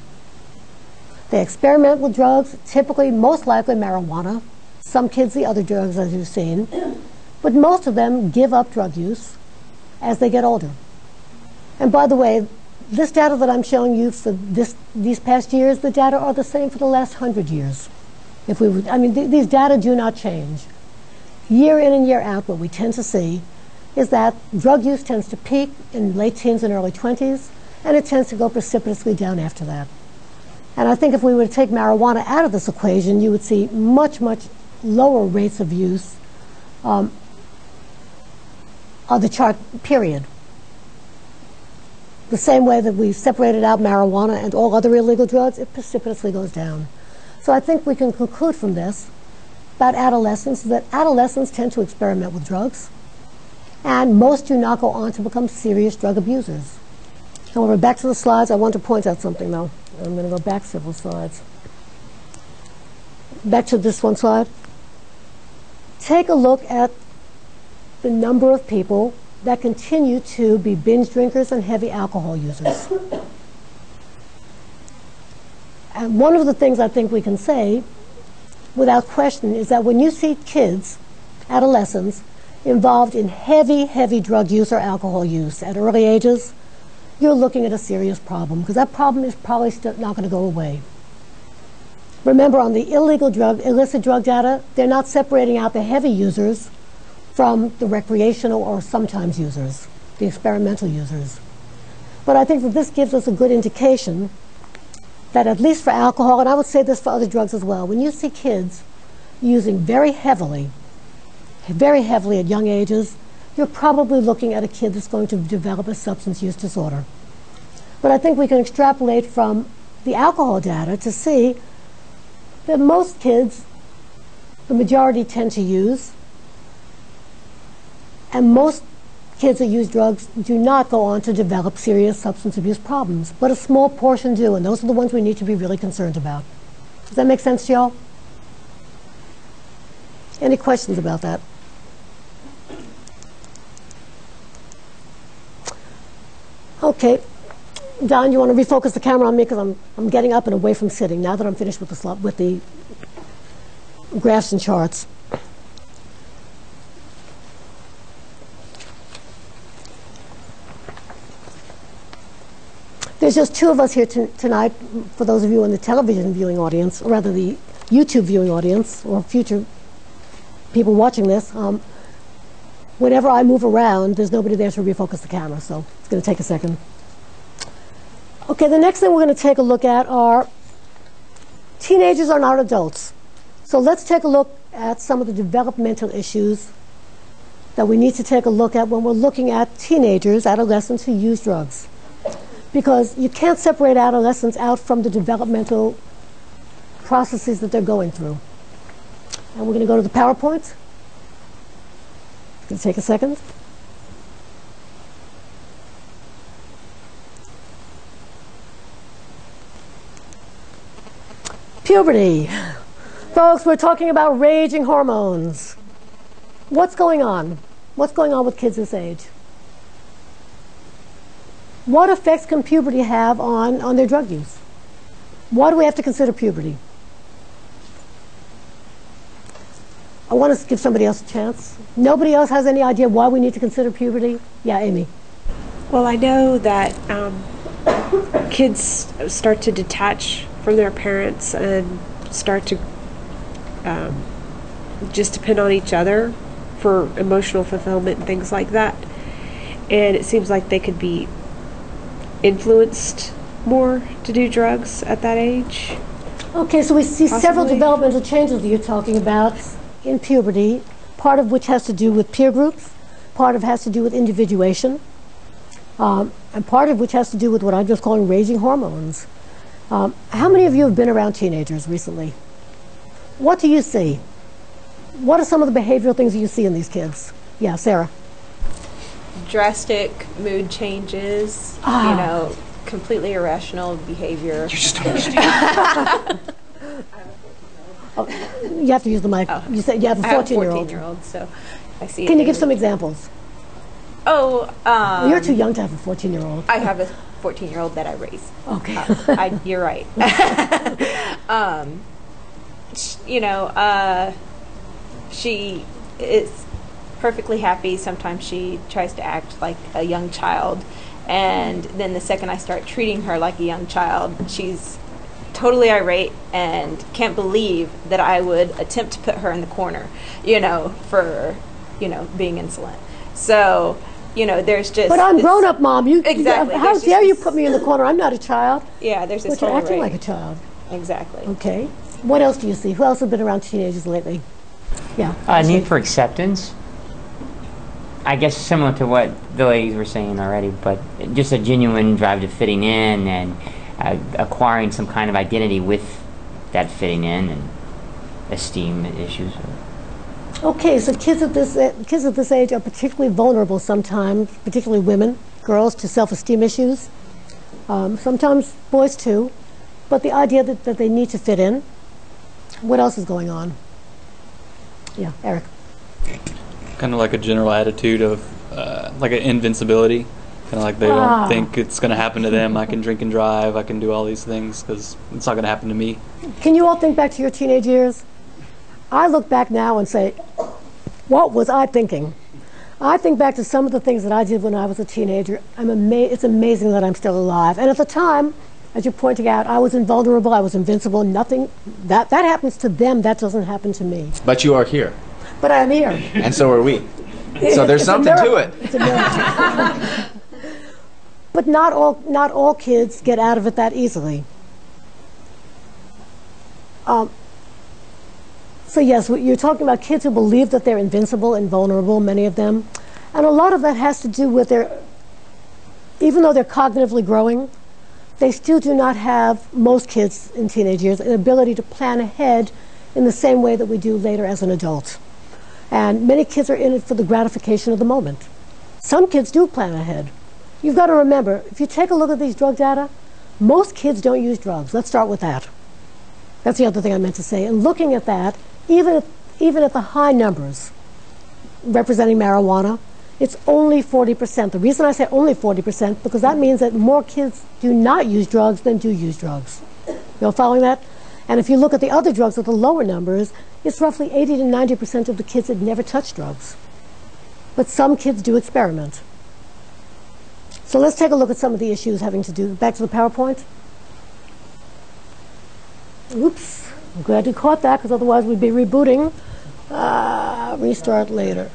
They experiment with drugs, typically, most likely marijuana, some kids the other drugs as you've seen, but most of them give up drug use as they get older. And by the way, this data that I'm showing you for these past years, the data are the same for the last 100 years. These data do not change. Year in and year out, what we tend to see is that drug use tends to peak in late teens and early 20s, and it tends to go precipitously down after that. And I think if we were to take marijuana out of this equation, you would see much, much lower rates of use of the chart, period. the same way that we separated out marijuana and all other illegal drugs, it precipitously goes down. So I think we can conclude from this about adolescents that adolescents tend to experiment with drugs, and most do not go on to become serious drug abusers. However, back to the slides, I want to point out something, though. I'm going to go back several slides. Back to this one slide. Take a look at the number of people that continue to be binge drinkers and heavy alcohol users. And one of the things I think we can say, without question, is that when you see kids, adolescents, involved in heavy, heavy drug use or alcohol use at early ages, you're looking at a serious problem, because that problem is probably not going to go away. Remember, on the illicit drug data, they're not separating out the heavy users from the recreational or sometimes users, the experimental users. But I think that this gives us a good indication that at least for alcohol, and I would say this for other drugs as well, when you see kids using very heavily at young ages, you're probably looking at a kid that's going to develop a substance use disorder. But I think we can extrapolate from the alcohol data to see that most kids, the majority, tend to use, and most kids that use drugs do not go on to develop serious substance abuse problems, but a small portion do, and those are the ones we need to be really concerned about. Does that make sense to y'all? Any questions about that? Okay. Don, you want to refocus the camera on me, because I'm getting up and away from sitting now that I'm finished with the graphs and charts. There's just two of us here tonight, for those of you in the television viewing audience, or rather the YouTube viewing audience, or future people watching this. Whenever I move around, there's nobody there to refocus the camera, so it's going to take a second. Okay, the next thing we're going to take a look at are teenagers are not adults. So let's take a look at some of the developmental issues that we need to take a look at when we're looking at teenagers, adolescents who use drugs. Because you can't separate adolescents out from the developmental processes that they're going through. And we're going to go to the PowerPoint. It's going to take a second. Puberty. Folks, we're talking about raging hormones. What's going on? What's going on with kids this age? What effects can puberty have on their drug use? Why do we have to consider puberty? I want to give somebody else a chance. Nobody else has any idea why we need to consider puberty? Yeah, Amy. Well, I know that kids start to detach from their parents and start to just depend on each other for emotional fulfillment and things like that. And it seems like they could be influenced more to do drugs at that age. Okay, so we see several developmental changes that you're talking about in puberty, part of which has to do with peer groups, part of it has to do with individuation, and part of which has to do with what I'm just calling raging hormones. How many of you have been around teenagers recently? What do you see? What are some of the behavioral things that you see in these kids? Yeah, Sarah. Drastic mood changes, you know, completely irrational behavior. You just don't understand. You have to use the mic. Oh. You said you have a 14-year-old. 14-year-old, so I see. Can you give some examples? Oh, You're too young to have a 14-year-old. I have a 14-year-old that I raise. Okay. You're right. You know, she is perfectly happy. Sometimes she tries to act like a young child, and then the second I start treating her like a young child, she's totally irate and can't believe that I would attempt to put her in the corner, you know, for, you know, being insolent. So, you know, there's just... But I'm grown up, Mom. Exactly. How dare you put me in the corner? I'm not a child. Yeah, there's this But you're whole acting rate. like a child. Exactly. Okay. What else do you see? Who else has been around teenagers lately? Yeah. Need for acceptance. I guess similar to what the ladies were saying already, but just a genuine drive to fitting in and acquiring some kind of identity with that fitting in and esteem issues. Okay, so kids at this age are particularly vulnerable sometimes, particularly women, girls, to self-esteem issues. Sometimes boys too, but the idea that they need to fit in. What else is going on? Yeah, Eric. Kind of like a general attitude of like an invincibility. Kind of like they don't think it's going to happen to them. I can drink and drive. I can do all these things because it's not going to happen to me. Can you all think back to your teenage years? I look back now and say, what was I thinking? I think back to some of the things that I did when I was a teenager. It's amazing that I'm still alive. And at the time, as you're pointing out, I was invulnerable. I was invincible. Nothing that happens to them. That doesn't happen to me. But you are here. But I'm here. And so are we. So there's something to it. It's a miracle. But not all kids get out of it that easily. So yes, you're talking about kids who believe that they're invincible and vulnerable, many of them. And a lot of that has to do with even though they're cognitively growing, they still do not have, most kids in teenage years, an ability to plan ahead in the same way that we do later as an adult. And many kids are in it for the gratification of the moment. Some kids do plan ahead. You've got to remember, if you take a look at these drug data, most kids don't use drugs. Let's start with that. That's the other thing I meant to say. And looking at that, even at the high numbers representing marijuana, it's only 40%. The reason I say only 40%, because that means that more kids do not use drugs than do use drugs. You all following that? And if you look at the other drugs with the lower numbers, it's roughly 80 to 90% of the kids that never touch drugs. But some kids do experiment. So let's take a look at some of the issues having to do, back to the PowerPoint. Oops, I'm glad you caught that, because otherwise we'd be rebooting. Restart later.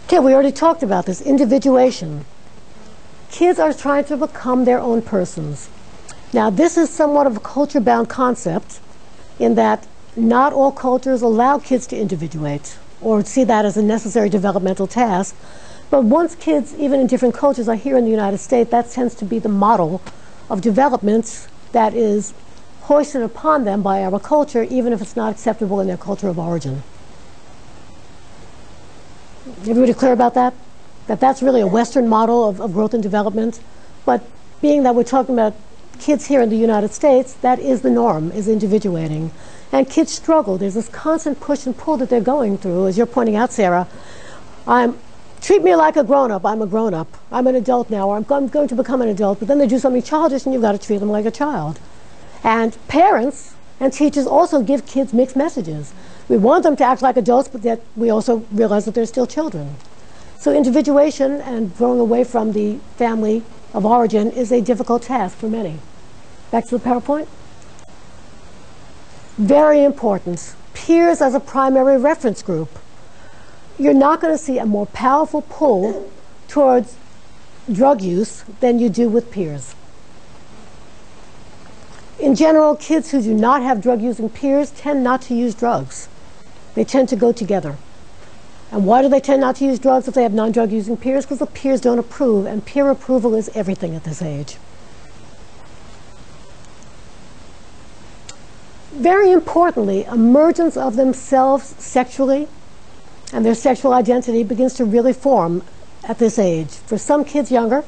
Okay, we already talked about this, individuation. Kids are trying to become their own persons. Now, this is somewhat of a culture-bound concept in that not all cultures allow kids to individuate or see that as a necessary developmental task. But once kids, even in different cultures, are here in the United States, that tends to be the model of development that is hoisted upon them by our culture, even if it's not acceptable in their culture of origin. Everybody clear about that? That's really a Western model of growth and development. But being that we're talking about kids here in the United States, that is the norm, is individuating. And kids struggle. There's this constant push and pull that they're going through. As you're pointing out, Sarah, treat me like a grown-up. I'm a grown-up. I'm an adult now, or I'm going to become an adult. But then they do something childish, and you've got to treat them like a child. And parents and teachers also give kids mixed messages. We want them to act like adults, but yet we also realize that they're still children. So individuation and growing away from the family of origin is a difficult task for many. Back to the PowerPoint. Very important. Peers as a primary reference group. You're not going to see a more powerful pull towards drug use than you do with peers. In general, kids who do not have drug-using peers tend not to use drugs. They tend to go together. And why do they tend not to use drugs if they have non-drug using peers? Because the peers don't approve, and peer approval is everything at this age. Very importantly, emergence of themselves sexually and their sexual identity begins to really form at this age. For some kids younger,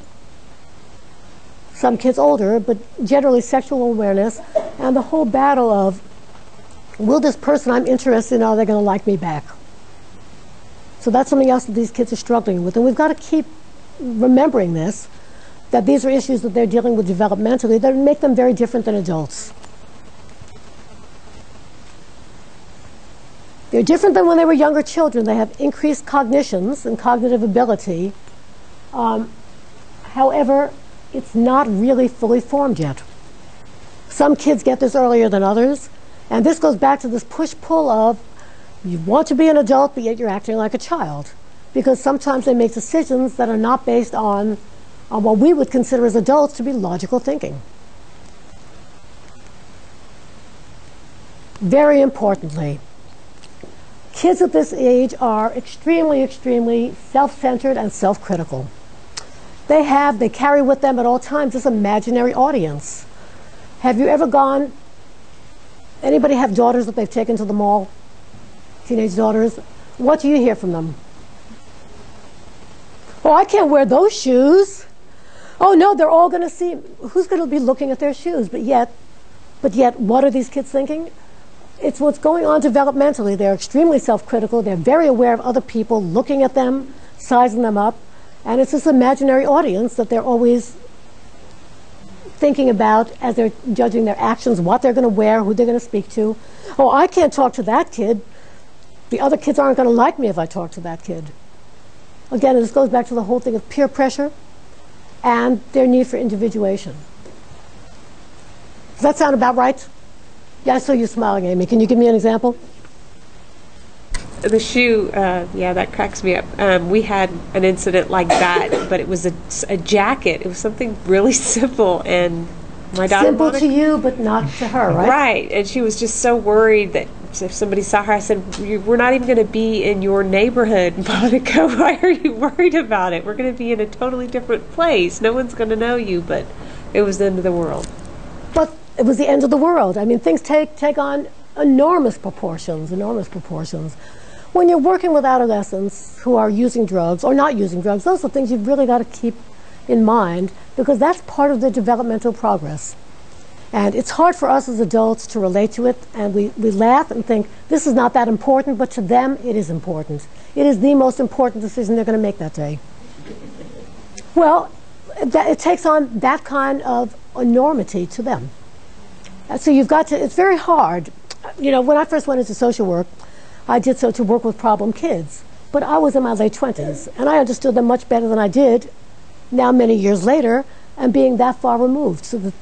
some kids older, but generally sexual awareness and the whole battle of, will this person I'm interested in, are they going to like me back? So that's something else that these kids are struggling with. And we've got to keep remembering this, that these are issues that they're dealing with developmentally that make them very different than adults. They're different than when they were younger children. They have increased cognitions and cognitive ability. However, it's not really fully formed yet. Some kids get this earlier than others. And this goes back to this push-pull of, you want to be an adult, but yet you're acting like a child. Because sometimes they make decisions that are not based on what we would consider as adults to be logical thinking. Very importantly, Kids at this age are extremely, extremely self-centered and self-critical. They carry with them at all times this imaginary audience. Have you ever gone, anybody have daughters that they've taken to the mall? Teenage daughters? What do you hear from them? Oh, I can't wear those shoes. Oh no, they're all going to see, who's going to be looking at their shoes? But yet, what are these kids thinking? It's what's going on developmentally. They're extremely self-critical. They're very aware of other people looking at them, sizing them up. And it's this imaginary audience that they're always thinking about as they're judging their actions, what they're going to wear, who they're going to speak to. Oh, I can't talk to that kid. The other kids aren't going to like me if I talk to that kid. Again, this goes back to the whole thing of peer pressure and their need for individuation. Does that sound about right? Yeah, I saw you smiling, Amy. Can you give me an example? The shoe, yeah, that cracks me up. We had an incident like that, but it was a jacket. It was something really simple, and my daughter... Simple to you, but not to her, right? Right, and she was just so worried that if somebody saw her, I said, we're not even going to be in your neighborhood, Monica. Why are you worried about it? We're going to be in a totally different place. No one's going to know you, but it was the end of the world. But it was the end of the world. I mean, things take on enormous proportions, When you're working with adolescents who are using drugs or not using drugs, those are things you've really got to keep in mind, because that's part of the developmental progress. And it's hard for us as adults to relate to it, and we laugh and think, this is not that important, but to them, it is important. It is the most important decision they're going to make that day. Well, it takes on that kind of enormity to them. So you've got to, it's very hard. You know, when I first went into social work, I did so to work with problem kids. But I was in my late 20s, and I understood them much better than I did now many years later, and being that far removed. So that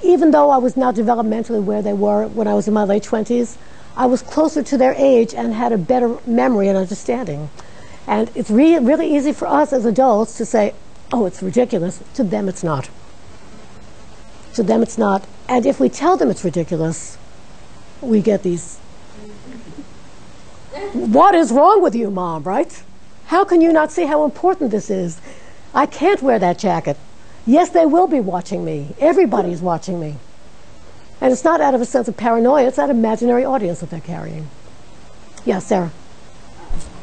even though I was not developmentally where they were when I was in my late 20s, I was closer to their age and had a better memory and understanding. And it's really easy for us as adults to say, oh, it's ridiculous. To them, it's not. To them, it's not. And if we tell them it's ridiculous, we get these, what is wrong with you, Mom, right? How can you not see how important this is? I can't wear that jacket. Yes, they will be watching me. Everybody's watching me. And it's not out of a sense of paranoia, it's that imaginary audience that they're carrying. Yeah, Sarah.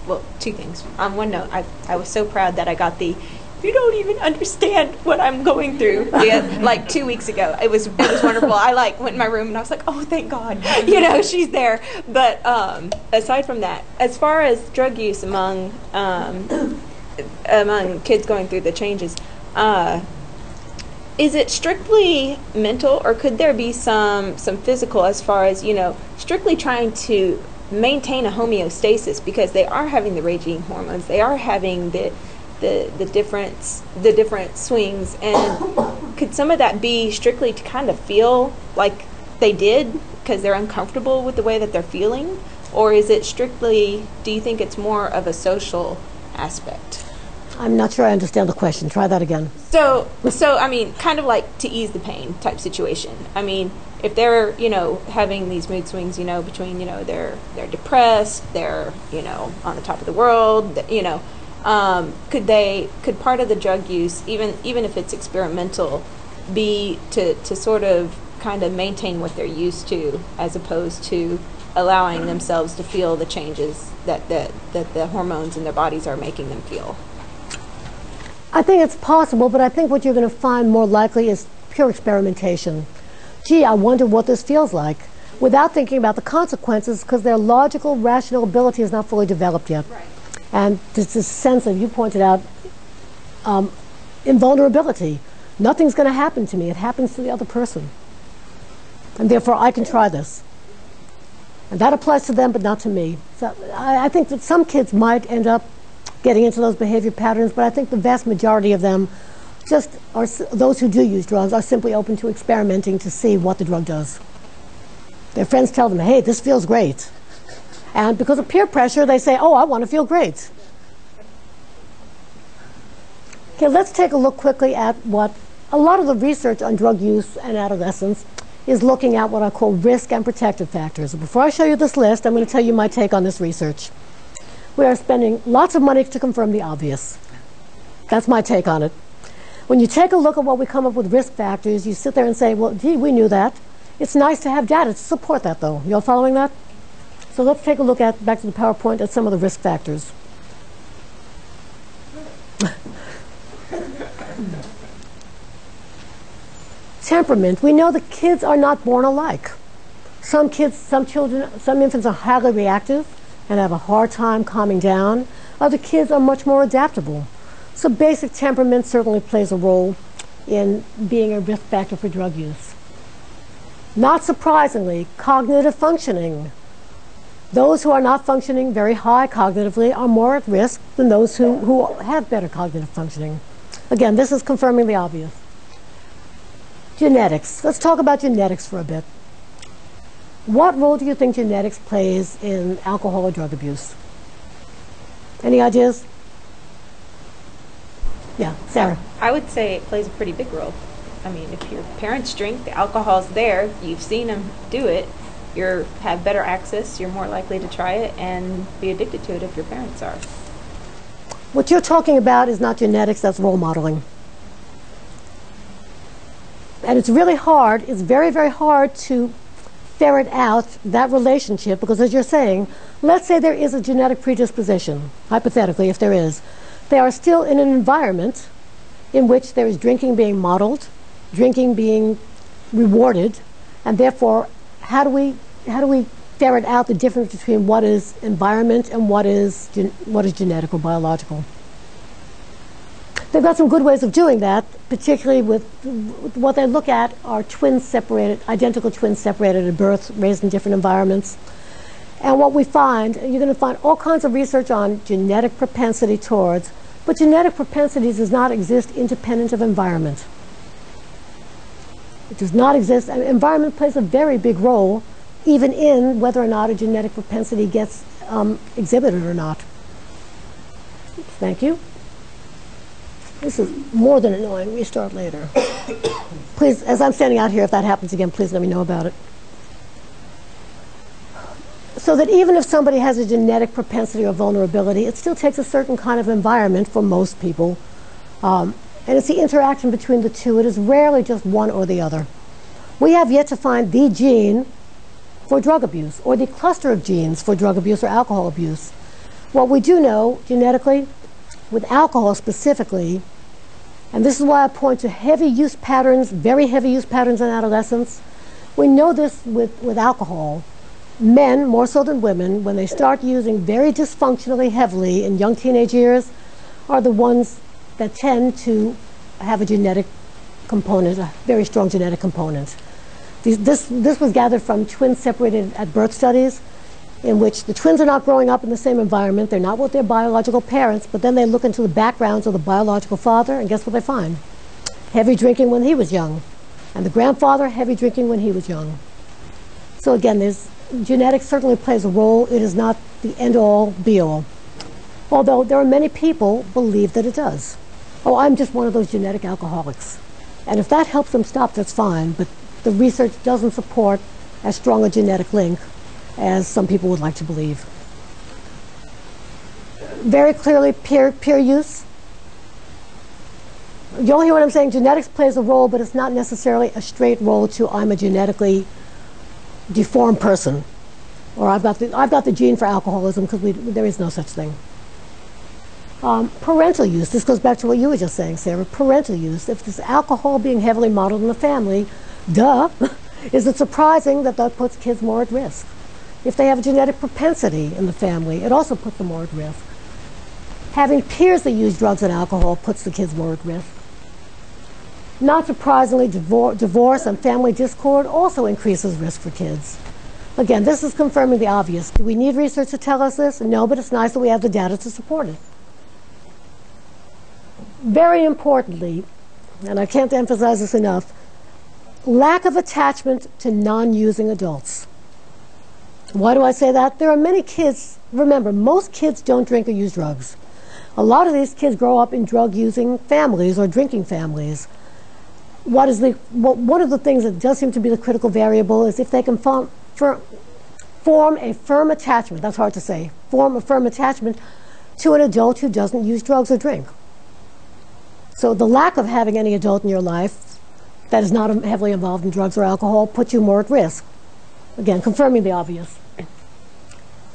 Well, two things. On one note, I was so proud that I got the, you don't even understand what I'm going through. Yeah, like 2 weeks ago. It was wonderful. I went in my room and I was like, oh, thank God, she's there. But aside from that, as far as drug use among kids going through the changes, is it strictly mental, or could there be some physical, as far as, strictly trying to maintain a homeostasis, because they are having the raging hormones, they are having the different swings, and could some of that be strictly to kind of feel like they did because they're uncomfortable with the way that they're feeling, or is it strictly, do you think it's more of a social aspect? I'm not sure I understand the question. Try that again. So I mean, kind of like to ease the pain type situation. I mean, if they're, having these mood swings, between, they're depressed, they're, on the top of the world, could part of the drug use, even if it's experimental, be to sort of kind of maintain what they're used to, as opposed to allowing themselves to feel the changes that the hormones in their bodies are making them feel? I think it's possible, but I think what you're going to find more likely is pure experimentation. Gee, I wonder what this feels like, without thinking about the consequences, because their logical, rational ability is not fully developed yet. Right. And there's this sense of, you pointed out, invulnerability. Nothing's going to happen to me. It happens to the other person. And therefore, I can try this. And that applies to them, but not to me. So I think that some kids might end up getting into those behavior patterns, but I think the vast majority of them just are, those who do use drugs are simply open to experimenting to see what the drug does. Their friends tell them, hey, this feels great. And because of peer pressure, they say, oh, I want to feel great. Okay, let's take a look quickly at what a lot of the research on drug use and adolescence is looking at what I call risk and protective factors. Before I show you this list, I'm going to tell you my take on this research. We are spending lots of money to confirm the obvious. That's my take on it. When you take a look at what we come up with risk factors, you sit there and say, well, gee, we knew that. It's nice to have data to support that, though. You all following that? So let's take a look at, back to the PowerPoint, at some of the risk factors. Temperament. We know that kids are not born alike. Some kids, some children, some infants are highly reactive and have a hard time calming down. Other kids are much more adaptable. So basic temperament certainly plays a role in being a risk factor for drug use. Not surprisingly, cognitive functioning. Those who are not functioning very high cognitively are more at risk than those who have better cognitive functioning. Again, this is confirming the obvious. Genetics. Let's talk about genetics for a bit. What role do you think genetics plays in alcohol or drug abuse? Any ideas? Yeah, Sarah. I would say it plays a pretty big role. I mean, if your parents drink, the alcohol's there, you've seen them do it, you have better access, you're more likely to try it and be addicted to it if your parents are. What you're talking about is not genetics, that's role modeling. And it's really hard, it's very, very hard to ferret out that relationship because, as you're saying, let's say there is a genetic predisposition, hypothetically, if there is. They are still in an environment in which there is drinking being modeled, drinking being rewarded, and therefore, how do we ferret out the difference between what is environment and what is genetic or biological? They've got some good ways of doing that, particularly with what they look at are twins separated, identical twins separated at birth, raised in different environments. And what we find, you're going to find all kinds of research on genetic propensity towards, but genetic propensity does not exist independent of environment. It does not exist. Environment plays a very big role, even in whether or not a genetic propensity gets exhibited or not. Thank you. This is more than annoying. Restart later. Please, as I'm standing out here, if that happens again, please let me know about it. So that even if somebody has a genetic propensity or vulnerability, it still takes a certain kind of environment for most people. And it's the interaction between the two. It is rarely just one or the other. We have yet to find the gene for drug abuse or the cluster of genes for drug abuse or alcohol abuse. What we do know genetically, with alcohol specifically, and this is why I point to heavy use patterns, very heavy use patterns in adolescence. We know this with alcohol. Men, more so than women, when they start using very dysfunctionally heavily in young teenage years, are the ones that tend to have a genetic component, a very strong genetic component. This was gathered from twins separated at birth studies, in which the twins are not growing up in the same environment, they're not with their biological parents, but then they look into the backgrounds of the biological father, and guess what they find? Heavy drinking when he was young. And the grandfather, heavy drinking when he was young. So again, genetics certainly plays a role. It is not the end-all, be-all. Although there are many people believe that it does. Oh, I'm just one of those genetic alcoholics. And if that helps them stop, that's fine, but the research doesn't support as strong a genetic link as some people would like to believe. Very clearly, peer use. You all hear what I'm saying? Genetics plays a role, but it's not necessarily a straight role to I'm a genetically deformed person, or I've got the gene for alcoholism, because there is no such thing. Parental use. This goes back to what you were just saying, Sarah. Parental use. If there's alcohol being heavily modeled in the family, duh, is it surprising that that puts kids more at risk? If they have a genetic propensity in the family, it also puts them more at risk. Having peers that use drugs and alcohol puts the kids more at risk. Not surprisingly, divorce and family discord also increases risk for kids. Again, this is confirming the obvious. Do we need research to tell us this? No, but it's nice that we have the data to support it. Very importantly, and I can't emphasize this enough, lack of attachment to non-using adults. Why do I say that? There are many kids, remember, most kids don't drink or use drugs. A lot of these kids grow up in drug-using families or drinking families. one of the things that does seem to be the critical variable is if they can form a firm attachment, that's hard to say, form a firm attachment to an adult who doesn't use drugs or drink. So the lack of having any adult in your life that is not heavily involved in drugs or alcohol puts you more at risk. Again, confirming the obvious.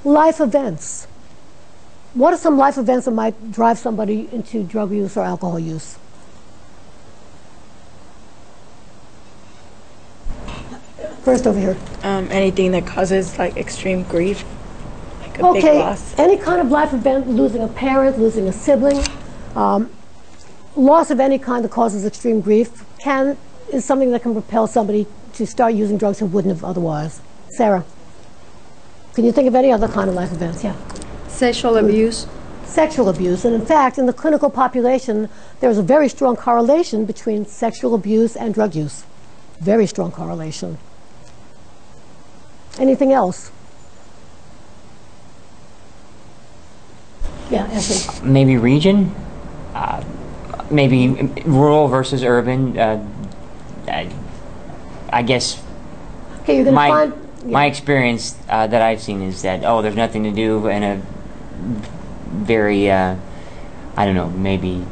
Life events. What are some life events that might drive somebody into drug use or alcohol use? First over here. Anything that causes like extreme grief, like a big loss. Any kind of life event, losing a parent, losing a sibling, loss of any kind that causes extreme grief is something that can propel somebody to start using drugs who wouldn't have otherwise. Sarah, can you think of any other kind of life events? Yeah. Sexual abuse. Sexual abuse, and in fact, in the clinical population, there's a very strong correlation between sexual abuse and drug use. Very strong correlation. Anything else? Yeah, Ashley. Maybe region, maybe rural versus urban. I guess Okay, you're going to find... my experience that I've seen is that, there's nothing to do in a very, I don't know, maybe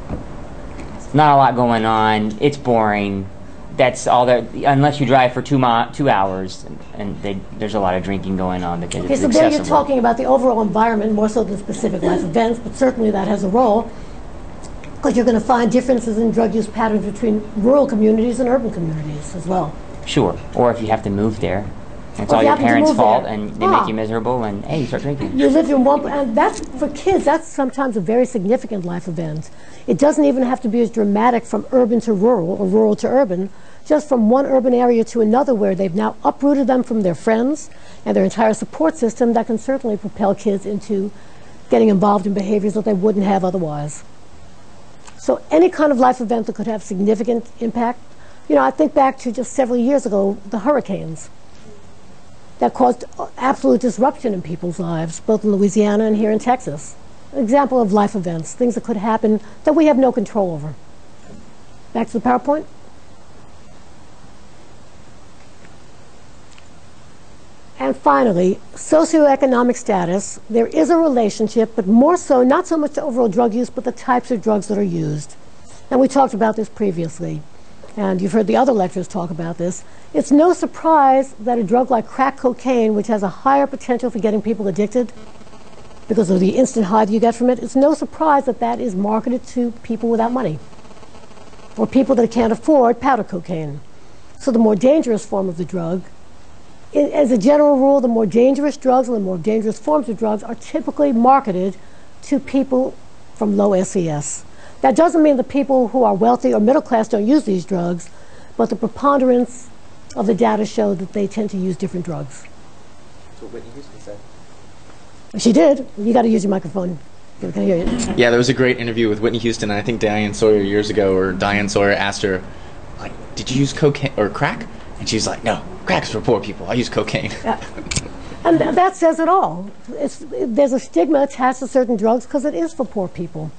not a lot going on. It's boring. That's all there, unless you drive for 2 hours, and there's a lot of drinking going on because it's so accessible. there you're talking about the overall environment more so than specific life events, but certainly that has a role because you're going to find differences in drug use patterns between rural communities and urban communities as well. Sure, or if you have to move there. It's Or all if you your happen to parents' move fault, there. and they make you miserable, and hey, you start drinking. You live in one, and that's, for kids, that's sometimes a very significant life event. It doesn't even have to be as dramatic from urban to rural or rural to urban, just from one urban area to another where they've now uprooted them from their friends and their entire support system. That can certainly propel kids into getting involved in behaviors that they wouldn't have otherwise. So any kind of life event that could have significant impact. You know, I think back to just several years ago, the hurricanes that caused absolute disruption in people's lives, both in Louisiana and here in Texas. An example of life events, things that could happen that we have no control over. Back to the PowerPoint. And finally, socioeconomic status. There is a relationship, but more so, not so much to overall drug use, but the types of drugs that are used. And we talked about this previously. And you've heard the other lecturers talk about this. It's no surprise that a drug like crack cocaine, which has a higher potential for getting people addicted because of the instant high that you get from it, it's no surprise that that is marketed to people without money or people that can't afford powder cocaine. So the more dangerous form of the drug, as a general rule, the more dangerous drugs and the more dangerous forms of drugs are typically marketed to people from low SES. That doesn't mean the people who are wealthy or middle class don't use these drugs, but the preponderance of the data show that they tend to use different drugs. That's what Whitney Houston said. She did. You got to use your microphone. Can I hear you? Yeah, there was a great interview with Whitney Houston, and I think Diane Sawyer years ago, or Diane Sawyer asked her, like, did you use cocaine or crack? And she's like, no, crack's for poor people. I use cocaine. Yeah. And that says it all. There's a stigma attached to certain drugs because it is for poor people.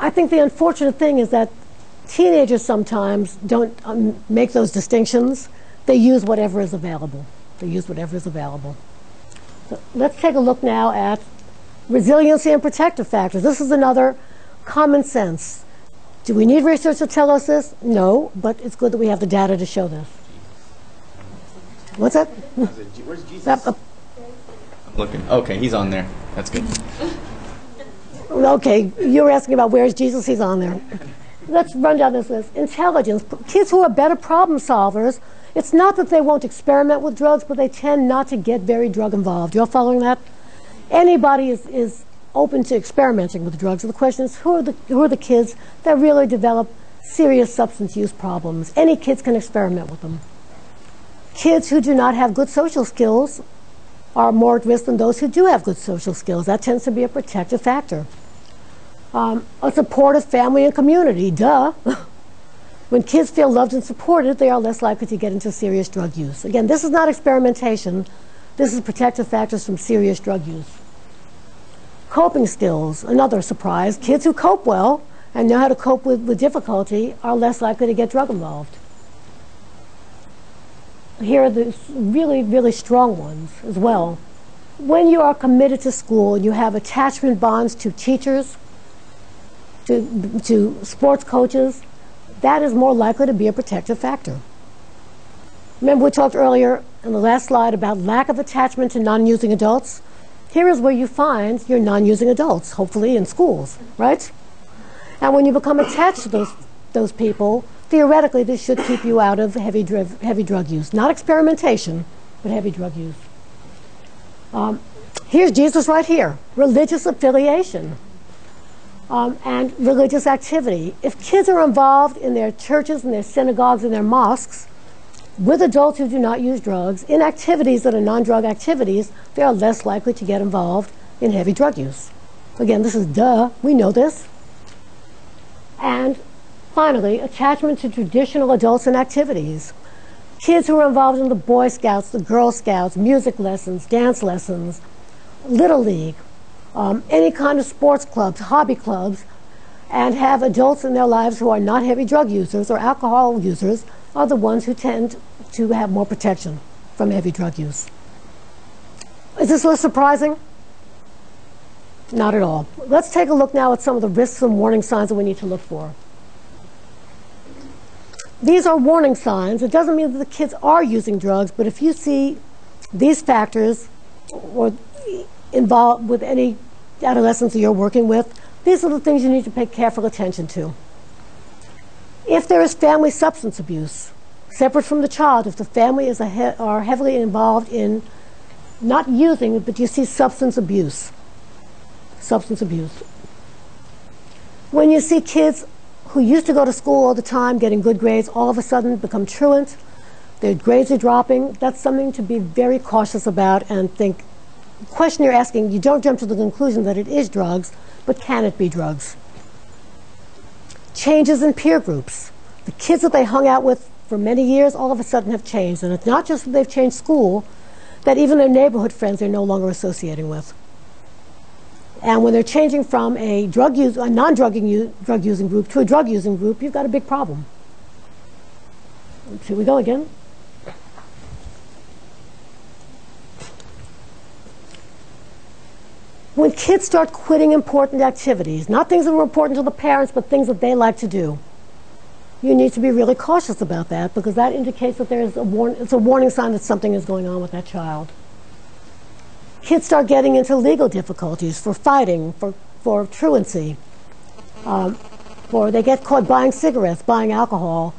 I think the unfortunate thing is that teenagers sometimes don't make those distinctions. They use whatever is available. So let's take a look now at resiliency and protective factors. This is another common sense. Do we need research to tell us this? No, but it's good that we have the data to show this. What's that? Where's Jesus? I'm looking. Okay, he's on there. That's good. Okay, you're asking about where's Jesus? He's on there. Let's run down this list. Intelligence. Kids who are better problem solvers, it's not that they won't experiment with drugs, but they tend not to get very drug involved. You're following that? Anybody is open to experimenting with drugs. The question is, who are the kids that really develop serious substance use problems? Any kids can experiment with them. Kids who do not have good social skills are more at risk than those who do have good social skills. That tends to be a protective factor. A supportive family and community, duh. When kids feel loved and supported, they are less likely to get into serious drug use. Again, this is not experimentation. This is protective factors from serious drug use. Coping skills, another surprise. Kids who cope well and know how to cope with difficulty are less likely to get drug involved. Here are the really, really strong ones as well. When you are committed to school and you have attachment bonds to teachers, to sports coaches, that is more likely to be a protective factor. Remember we talked earlier in the last slide about lack of attachment to non-using adults? Here is where you find your non-using adults, hopefully in schools, right? And when you become attached to those people, theoretically this should keep you out of heavy drug use. Not experimentation, but heavy drug use. Here's Jesus right here, religious affiliation and religious activity. If kids are involved in their churches and their synagogues and their mosques with adults who do not use drugs, in activities that are non-drug activities, they are less likely to get involved in heavy drug use. Again, this is duh, we know this. And finally, attachment to traditional adults and activities. Kids who are involved in the Boy Scouts, the Girl Scouts, music lessons, dance lessons, Little League, any kind of sports clubs, hobby clubs, and have adults in their lives who are not heavy drug users or alcohol users are the ones who tend to have more protection from heavy drug use. Is this list surprising? Not at all. Let's take a look now at some of the risks and warning signs that we need to look for. These are warning signs. It doesn't mean that the kids are using drugs, but if you see these factors or involved with any adolescents that you're working with, these are the things you need to pay careful attention to. If there is family substance abuse, separate from the child, if the family are heavily involved in not using, but you see substance abuse. Substance abuse. When you see kids who used to go to school all the time, getting good grades, all of a sudden become truant, their grades are dropping, that's something to be very cautious about and think. The question you're asking, you don't jump to the conclusion that it is drugs, but can it be drugs? Changes in peer groups. The kids that they hung out with for many years all of a sudden have changed, and it's not just that they've changed school, that even their neighborhood friends they're no longer associating with. And when they're changing from a non-drug using group to a drug using group, you've got a big problem. Here we go again. When kids start quitting important activities, not things that were important to the parents, but things that they like to do, you need to be really cautious about that because that indicates that it's a warning sign that something is going on with that child. Kids start getting into legal difficulties for fighting, for truancy, or they get caught buying cigarettes, buying alcohol,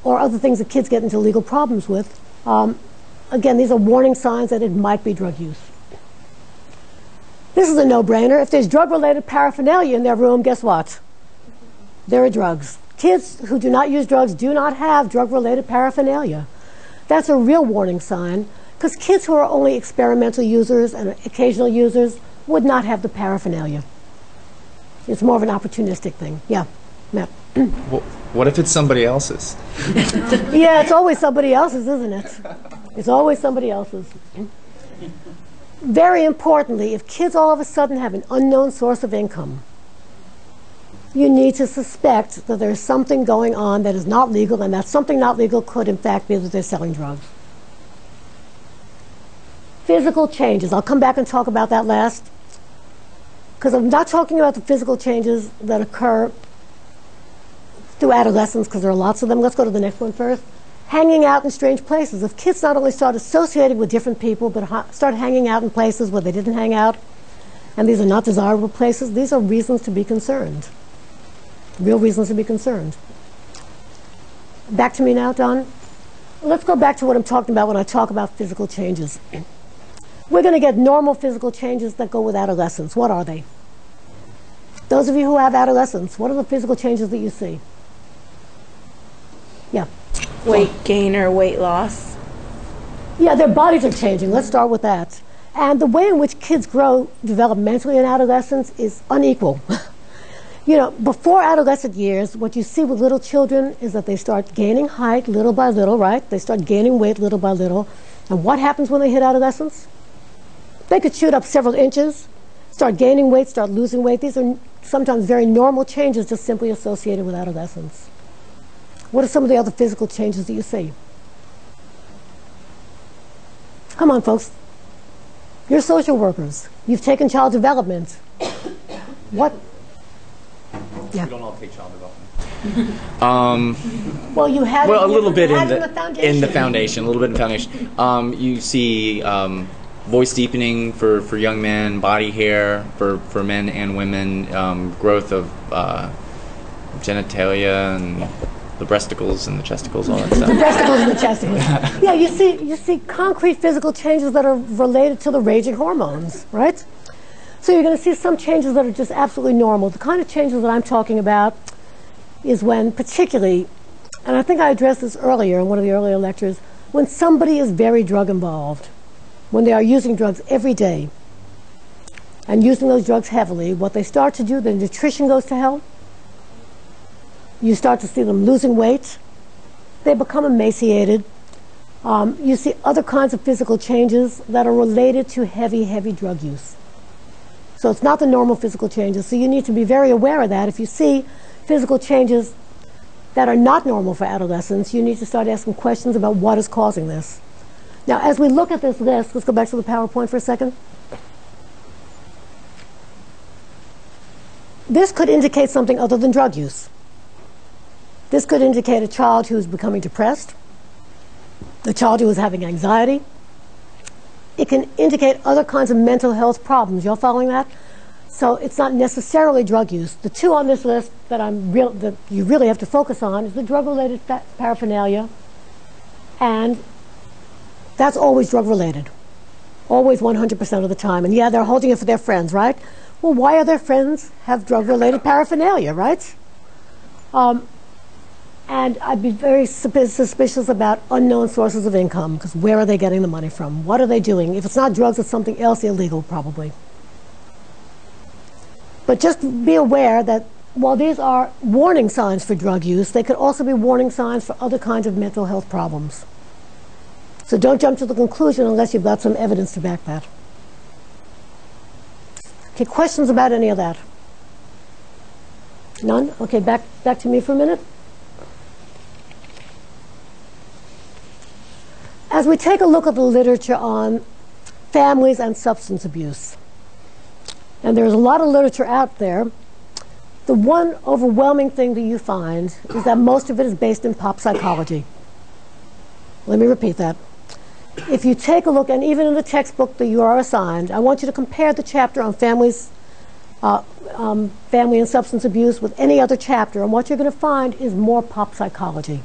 or other things that kids get into legal problems with. Again, these are warning signs that it might be drug use. This is a no-brainer. If there's drug-related paraphernalia in their room, guess what? There are drugs. Kids who do not use drugs do not have drug-related paraphernalia. That's a real warning sign, because kids who are only experimental users and occasional users would not have the paraphernalia. It's more of an opportunistic thing. Yeah, Matt. Well, what if it's somebody else's? Yeah, it's always somebody else's, isn't it? It's always somebody else's. Very importantly, if kids all of a sudden have an unknown source of income, you need to suspect that there's something going on that is not legal, and that something not legal could in fact be that they're selling drugs. Physical changes. I'll come back and talk about that last, because I'm not talking about the physical changes that occur through adolescence, because there are lots of them. Let's go to the next one first. Hanging out in strange places. If kids not only start associating with different people, but start hanging out in places where they didn't hang out, and these are not desirable places, these are reasons to be concerned. Real reasons to be concerned. Back to me now, Don. Let's go back to what I'm talking about when I talk about physical changes. We're going to get normal physical changes that go with adolescence. What are they? Those of you who have adolescents, what are the physical changes that you see? Yeah. Weight gain or weight loss. Yeah, their bodies are changing. Let's start with that. And the way in which kids grow developmentally in adolescence is unequal. You know, before adolescent years, what you see with little children is that they start gaining height little by little, right? They start gaining weight little by little. And what happens when they hit adolescence? They could shoot up several inches, start gaining weight, start losing weight. These are sometimes very normal changes just simply associated with adolescence. What are some of the other physical changes that you see? Come on, folks. You're social workers. You've taken child development. What? Yeah. We don't all take child development. Well, you had Well, a little bit in in the foundation. A little bit in the foundation. You see voice deepening for young men, body hair for men and women, growth of genitalia and the breasticles and the chesticles, all that stuff. The breasticles and the chesticles. Yeah, you see concrete physical changes that are related to the raging hormones, right? So you're going to see some changes that are just absolutely normal. The kind of changes that I'm talking about is when, particularly, and I think I addressed this earlier in one of the earlier lectures, when somebody is very drug involved, when they are using drugs every day and using those drugs heavily, what they start to do, their nutrition goes to hell. You start to see them losing weight. They become emaciated. You see other kinds of physical changes that are related to heavy, heavy drug use. So it's not the normal physical changes. So you need to be very aware of that. If you see physical changes that are not normal for adolescents, you need to start asking questions about what is causing this. Now, as we look at this list, let's go back to the PowerPoint for a second. This could indicate something other than drug use. This could indicate a child who's becoming depressed, a child who is having anxiety. It can indicate other kinds of mental health problems. Y'all following that? So it's not necessarily drug use. The two on this list that you really have to focus on is the drug-related paraphernalia, and that's always drug-related, always 100% of the time. And yeah, they're holding it for their friends, right? Well, why are their friends have drug-related paraphernalia, right? And I'd be very suspicious about unknown sources of income, because where are they getting the money from? What are they doing? If it's not drugs, it's something else illegal, probably. But just be aware that while these are warning signs for drug use, they could also be warning signs for other kinds of mental health problems. So don't jump to the conclusion unless you've got some evidence to back that. Okay, questions about any of that? None? Okay, back to me for a minute. As we take a look at the literature on families and substance abuse, and there's a lot of literature out there, the one overwhelming thing that you find is that most of it is based in pop psychology. Let me repeat that. If you take a look, and even in the textbook that you are assigned, I want you to compare the chapter on family and substance abuse with any other chapter, and what you're going to find is more pop psychology.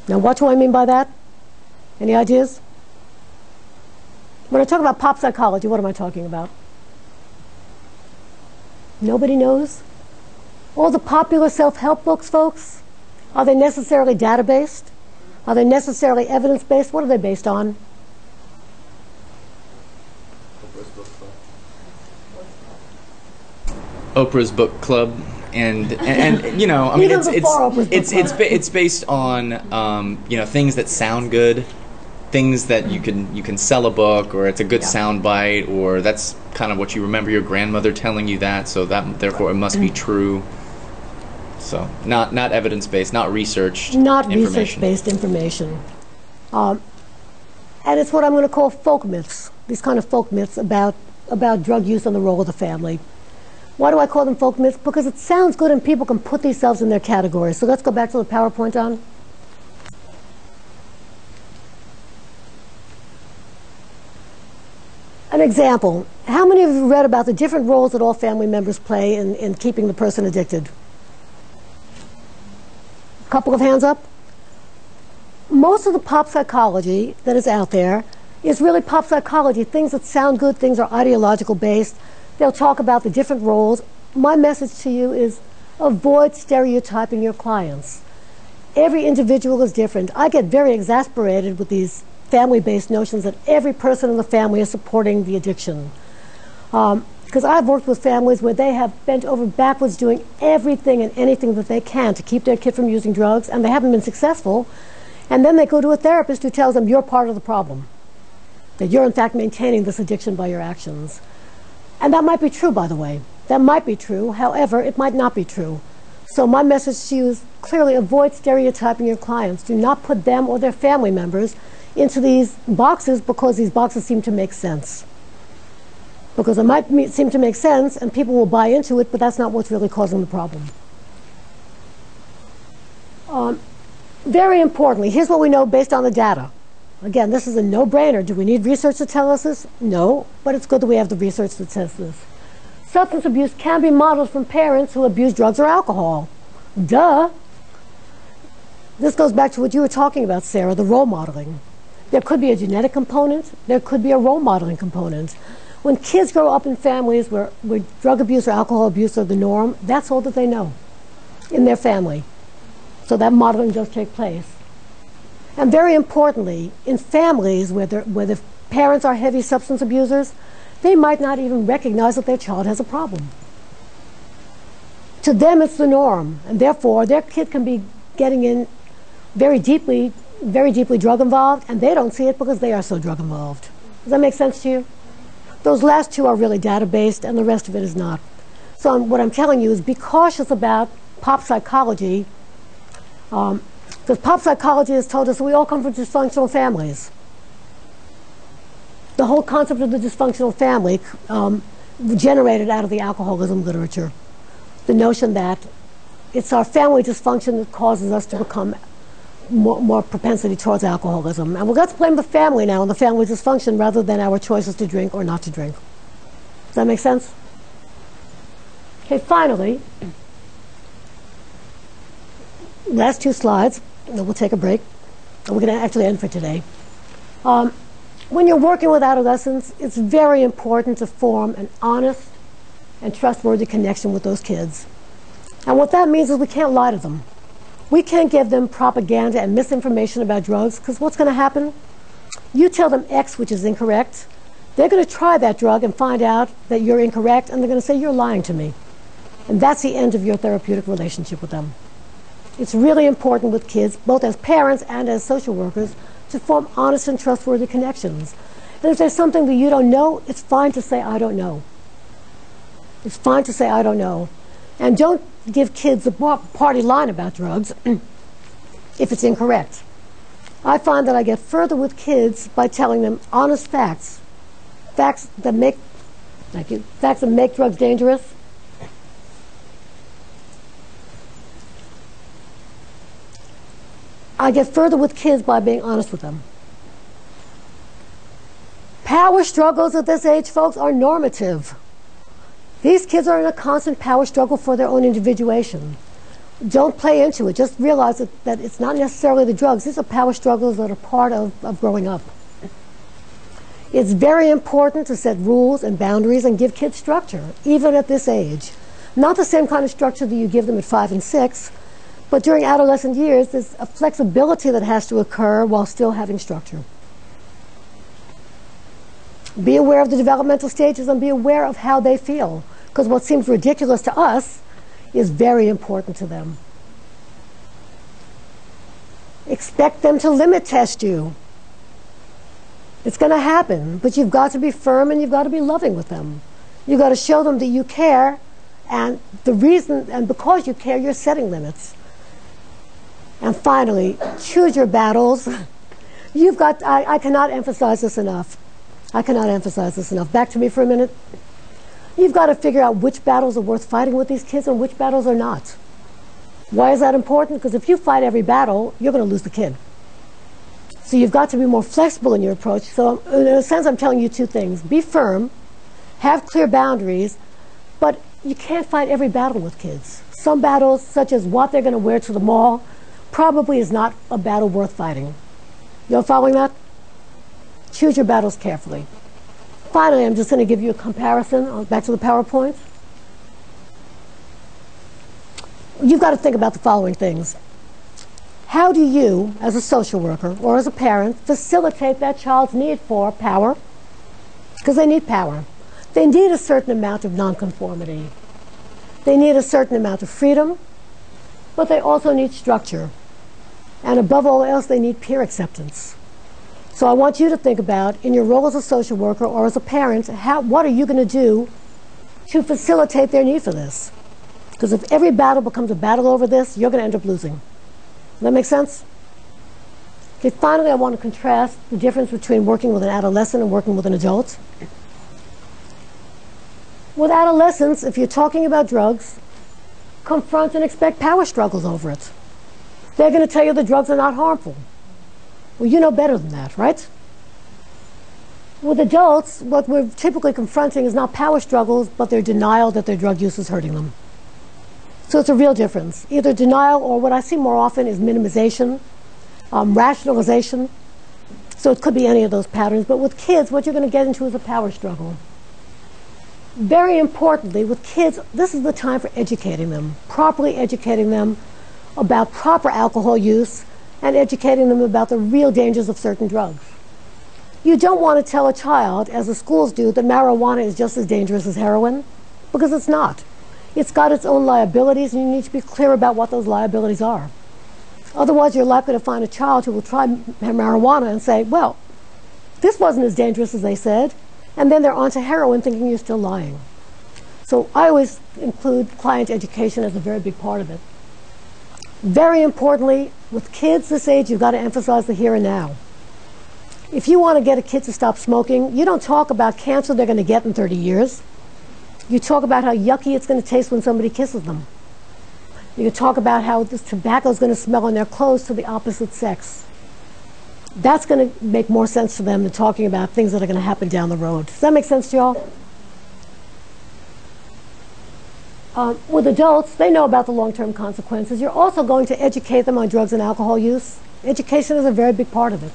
Now, what do I mean by that? Any ideas? When I talk about pop psychology, what am I talking about? Nobody knows? All the popular self-help books, folks, are they necessarily data-based? Are they necessarily evidence-based? What are they based on? Oprah's Book Club, and you know, I mean, it's based on things that sound good, things that you can sell a book, or it's a good sound bite, or that's kind of what you remember your grandmother telling you that, so that therefore it must be true. So not evidence-based, not researched, not research-based information. And it's what I'm going to call folk myths. These kind of folk myths about drug use and the role of the family. Why do I call them folk myths? Because it sounds good and people can put themselves in their categories. So let's go back to the PowerPoint on. An example. How many of you read about the different roles that all family members play in keeping the person addicted? A couple of hands up. Most of the pop psychology that is out there is really pop psychology, things that sound good, things are ideological based. They'll talk about the different roles. My message to you is avoid stereotyping your clients. Every individual is different. I get very exasperated with these family-based notions that every person in the family is supporting the addiction. Because I've worked with families where they have bent over backwards doing everything and anything that they can to keep their kid from using drugs, and they haven't been successful. And then they go to a therapist who tells them, you're part of the problem, that you're in fact maintaining this addiction by your actions. And that might be true, by the way. That might be true. However, it might not be true. So my message to you is clearly avoid stereotyping your clients. Do not put them or their family members into these boxes because these boxes seem to make sense. Because it might seem to make sense and people will buy into it, but that's not what's really causing the problem. Very importantly, here's what we know based on the data. Again, this is a no-brainer. Do we need research to tell us this? No, but it's good that we have the research that says this. Substance abuse can be modeled from parents who abuse drugs or alcohol. Duh. This goes back to what you were talking about, Sarah, the role modeling. There could be a genetic component. There could be a role modeling component. When kids grow up in families where drug abuse or alcohol abuse are the norm, that's all that they know in their family. So that modeling does take place. And very importantly, in families where the parents are heavy substance abusers, they might not even recognize that their child has a problem. To them, it's the norm, and therefore their kid can be getting in very deeply drug involved, and they don't see it because they are so drug involved. Does that make sense to you? Those last two are really data-based, and the rest of it is not. So what I'm telling you is be cautious about pop psychology, because pop psychology has told us that we all come from dysfunctional families. The whole concept of the dysfunctional family generated out of the alcoholism literature. The notion that it's our family dysfunction that causes us to become more propensity towards alcoholism. And let's blame the family now and the family dysfunction rather than our choices to drink or not to drink. Does that make sense? Okay, finally, last two slides, and then we'll take a break. And we're going to actually end for today. When you're working with adolescents, it's very important to form an honest and trustworthy connection with those kids. And what that means is we can't lie to them. We can't give them propaganda and misinformation about drugs, because what's going to happen? You tell them X, which is incorrect. They're going to try that drug and find out that you're incorrect, and they're going to say, you're lying to me. And that's the end of your therapeutic relationship with them. It's really important with kids, both as parents and as social workers, to form honest and trustworthy connections. And if there's something that you don't know, it's fine to say, I don't know. It's fine to say, I don't know. And don't give kids a party line about drugs if it's incorrect. I find that I get further with kids by telling them honest facts. Facts that make drugs dangerous. I get further with kids by being honest with them. Power struggles at this age, folks, are normative. These kids are in a constant power struggle for their own individuation. Don't play into it. Just realize that it's not necessarily the drugs. These are power struggles that are part of growing up. It's very important to set rules and boundaries and give kids structure, even at this age. Not the same kind of structure that you give them at 5 and 6, but during adolescent years, there's a flexibility that has to occur while still having structure. Be aware of the developmental stages and be aware of how they feel, because what seems ridiculous to us is very important to them. Expect them to limit test you. It's going to happen, but you've got to be firm and you've got to be loving with them. You've got to show them that you care, and because you care, you're setting limits. And finally, choose your battles. I cannot emphasize this enough. I cannot emphasize this enough. Back to me for a minute. You've got to figure out which battles are worth fighting with these kids and which battles are not. Why is that important? Because if you fight every battle, you're going to lose the kid. So you've got to be more flexible in your approach. So in a sense, I'm telling you two things. Be firm, have clear boundaries, but you can't fight every battle with kids. Some battles, such as what they're going to wear to the mall, probably is not a battle worth fighting. You all following that? Choose your battles carefully. Finally, I'm just going to give you a comparison. Back to the PowerPoint. You've got to think about the following things. How do you, as a social worker or as a parent, facilitate that child's need for power? Because they need power. They need a certain amount of nonconformity. They need a certain amount of freedom, but they also need structure. And above all else, they need peer acceptance. So I want you to think about, in your role as a social worker or as a parent, what are you going to do to facilitate their need for this. Because if every battle becomes a battle over this, you're going to end up losing. Does that make sense? Okay, finally, I want to contrast the difference between working with an adolescent and working with an adult. With adolescents, if you're talking about drugs, confront and expect power struggles over it. They're going to tell you the drugs are not harmful. Well, you know better than that, right? With adults, what we're typically confronting is not power struggles, but their denial that their drug use is hurting them. So it's a real difference. Either denial, or what I see more often is minimization, rationalization. So it could be any of those patterns. But with kids, what you're going to get into is a power struggle. Very importantly, with kids, this is the time for educating them, properly educating them about proper alcohol use and educating them about the real dangers of certain drugs. You don't want to tell a child, as the schools do, that marijuana is just as dangerous as heroin, because it's not. It's got its own liabilities, and you need to be clear about what those liabilities are. Otherwise, you're likely to find a child who will try marijuana and say, well, this wasn't as dangerous as they said, and then they're onto heroin thinking you're still lying. So I always include client education as a very big part of it. Very importantly, with kids this age, you've got to emphasize the here and now. If you want to get a kid to stop smoking, you don't talk about cancer they're going to get in 30 years. You talk about how yucky it's going to taste when somebody kisses them. You talk about how this tobacco is going to smell on their clothes to the opposite sex. That's going to make more sense to them than talking about things that are going to happen down the road. Does that make sense to y'all? With adults, they know about the long-term consequences. You're also going to educate them on drugs and alcohol use. Education is a very big part of it.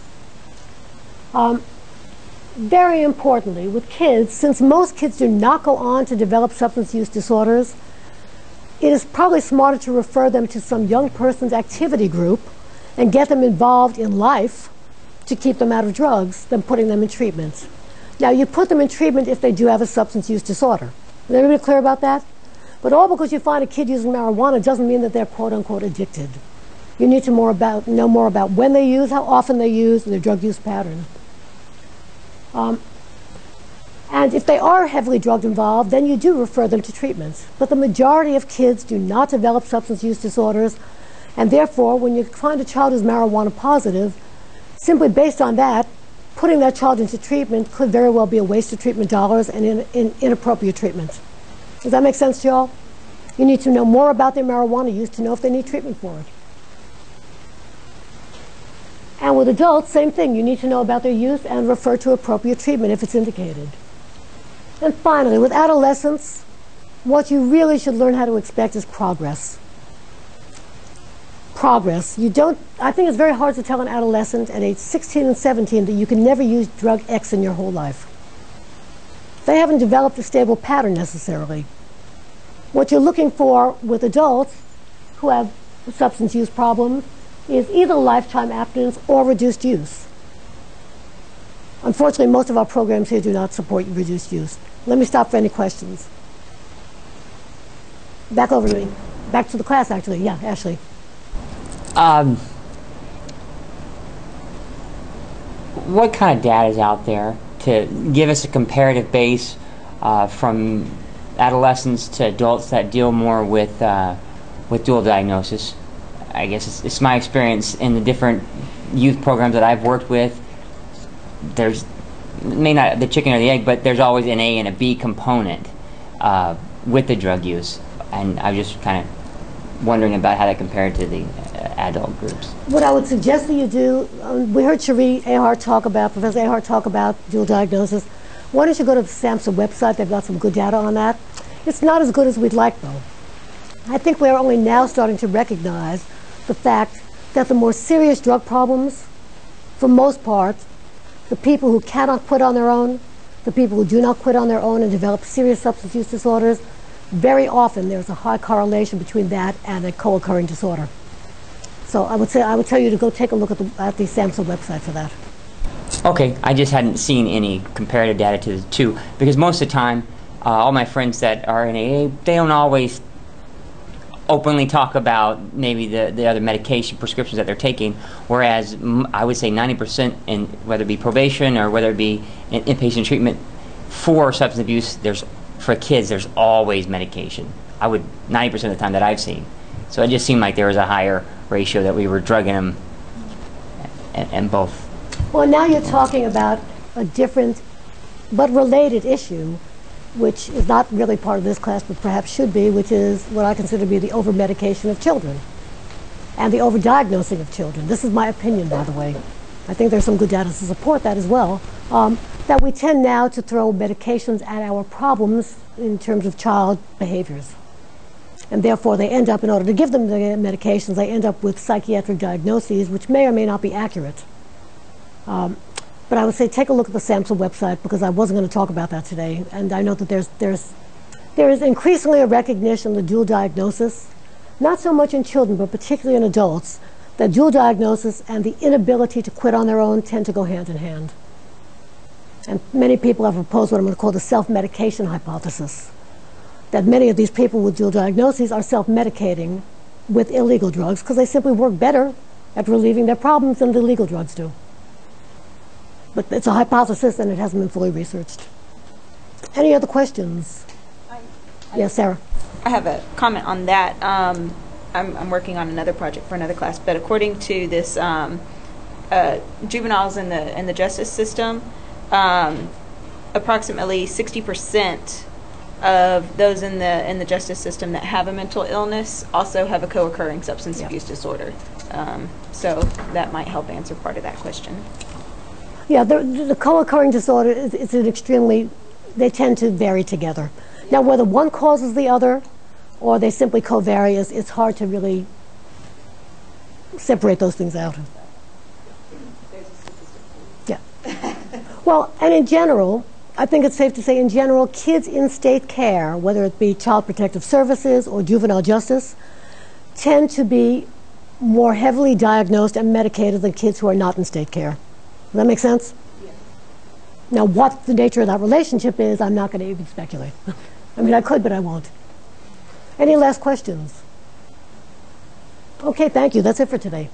Very importantly, with kids, since most kids do not go on to develop substance use disorders, it is probably smarter to refer them to some young person's activity group and get them involved in life to keep them out of drugs than putting them in treatment. Now, you put them in treatment if they do have a substance use disorder. Is everybody clear about that? But all because you find a kid using marijuana doesn't mean that they're quote-unquote addicted. You need to know more about when they use, how often they use, and their drug use pattern. And if they are heavily drug involved, then you do refer them to treatments. But the majority of kids do not develop substance use disorders, and therefore, when you find a child who's marijuana positive, simply based on that, putting that child into treatment could very well be a waste of treatment dollars and inappropriate treatment. Does that make sense to y'all? You need to know more about their marijuana use to know if they need treatment for it. And with adults, same thing. You need to know about their use and refer to appropriate treatment if it's indicated. And finally, with adolescents, what you really should learn how to expect is progress. Progress. I think it's very hard to tell an adolescent at age 16 and 17 that you can never use drug X in your whole life. They haven't developed a stable pattern necessarily. What you're looking for with adults who have substance use problems is either lifetime abstinence or reduced use. Unfortunately, most of our programs here do not support reduced use. Let me stop for any questions. Back over to me. Back to the class, actually. Yeah, Ashley. What kind of data is out there to give us a comparative base from adolescents to adults that deal more with dual diagnosis? I guess it's my experience in the different youth programs that I've worked with. There's may not the chicken or the egg, but there's always an A and a B component with the drug use, and I was just kind of wondering about how that compared to the adult groups. What I would suggest that you do, we heard Cherie Ahart talk about, Professor Ahart talk about dual diagnosis. Why don't you go to the SAMHSA website? They've got some good data on that. It's not as good as we'd like, though. I think we're only now starting to recognize the fact that the more serious drug problems, for most part, the people who cannot quit on their own, the people who do not quit on their own and develop serious substance use disorders, very often there's a high correlation between that and a co-occurring disorder. So I would tell you to go take a look at the SAMHSA website for that. Okay, I just hadn't seen any comparative data to the two, because most of the time, all my friends that are in AA, they don't always openly talk about maybe the other medication prescriptions that they're taking, whereas I would say 90% in whether it be probation or whether it be in inpatient treatment for substance abuse, there's for kids, there's always medication. 90% of the time that I've seen. So it just seemed like there was a higher ratio that we were drugging them and both. Well, now you're talking about a different but related issue, which is not really part of this class, but perhaps should be, which is what I consider to be the over-medication of children and the over-diagnosing of children. This is my opinion, by the way. I think there's some good data to support that as well, that we tend now to throw medications at our problems in terms of child behaviors. And therefore, they end up, in order to give them the medications, they end up with psychiatric diagnoses, which may or may not be accurate. But I would say take a look at the SAMHSA website, because I wasn't going to talk about that today. And I know that there is increasingly a recognition of the dual diagnosis, not so much in children, but particularly in adults, that dual diagnosis and the inability to quit on their own tend to go hand in hand. And many people have proposed what I'm going to call the self-medication hypothesis, that many of these people with dual diagnoses are self-medicating with illegal drugs because they simply work better at relieving their problems than the legal drugs do. But it's a hypothesis and it hasn't been fully researched. Any other questions? Yes, Sarah. I have a comment on that. I'm working on another project for another class, but according to this juveniles in the justice system, approximately 60% of those in the justice system that have a mental illness also have a co-occurring substance abuse disorder. So that might help answer part of that question. Yeah, the co-occurring disorder is an extremely, they tend to vary together. Now, whether one causes the other or they simply co-vary, it's hard to really separate those things out. Yeah. Well, and in general, I think it's safe to say, in general, kids in state care, whether it be Child Protective Services or juvenile justice, tend to be more heavily diagnosed and medicated than kids who are not in state care. Does that make sense? Yeah. Now, what the nature of that relationship is, I'm not going to even speculate. I mean, I could, but I won't. Any last questions? Okay, thank you. That's it for today.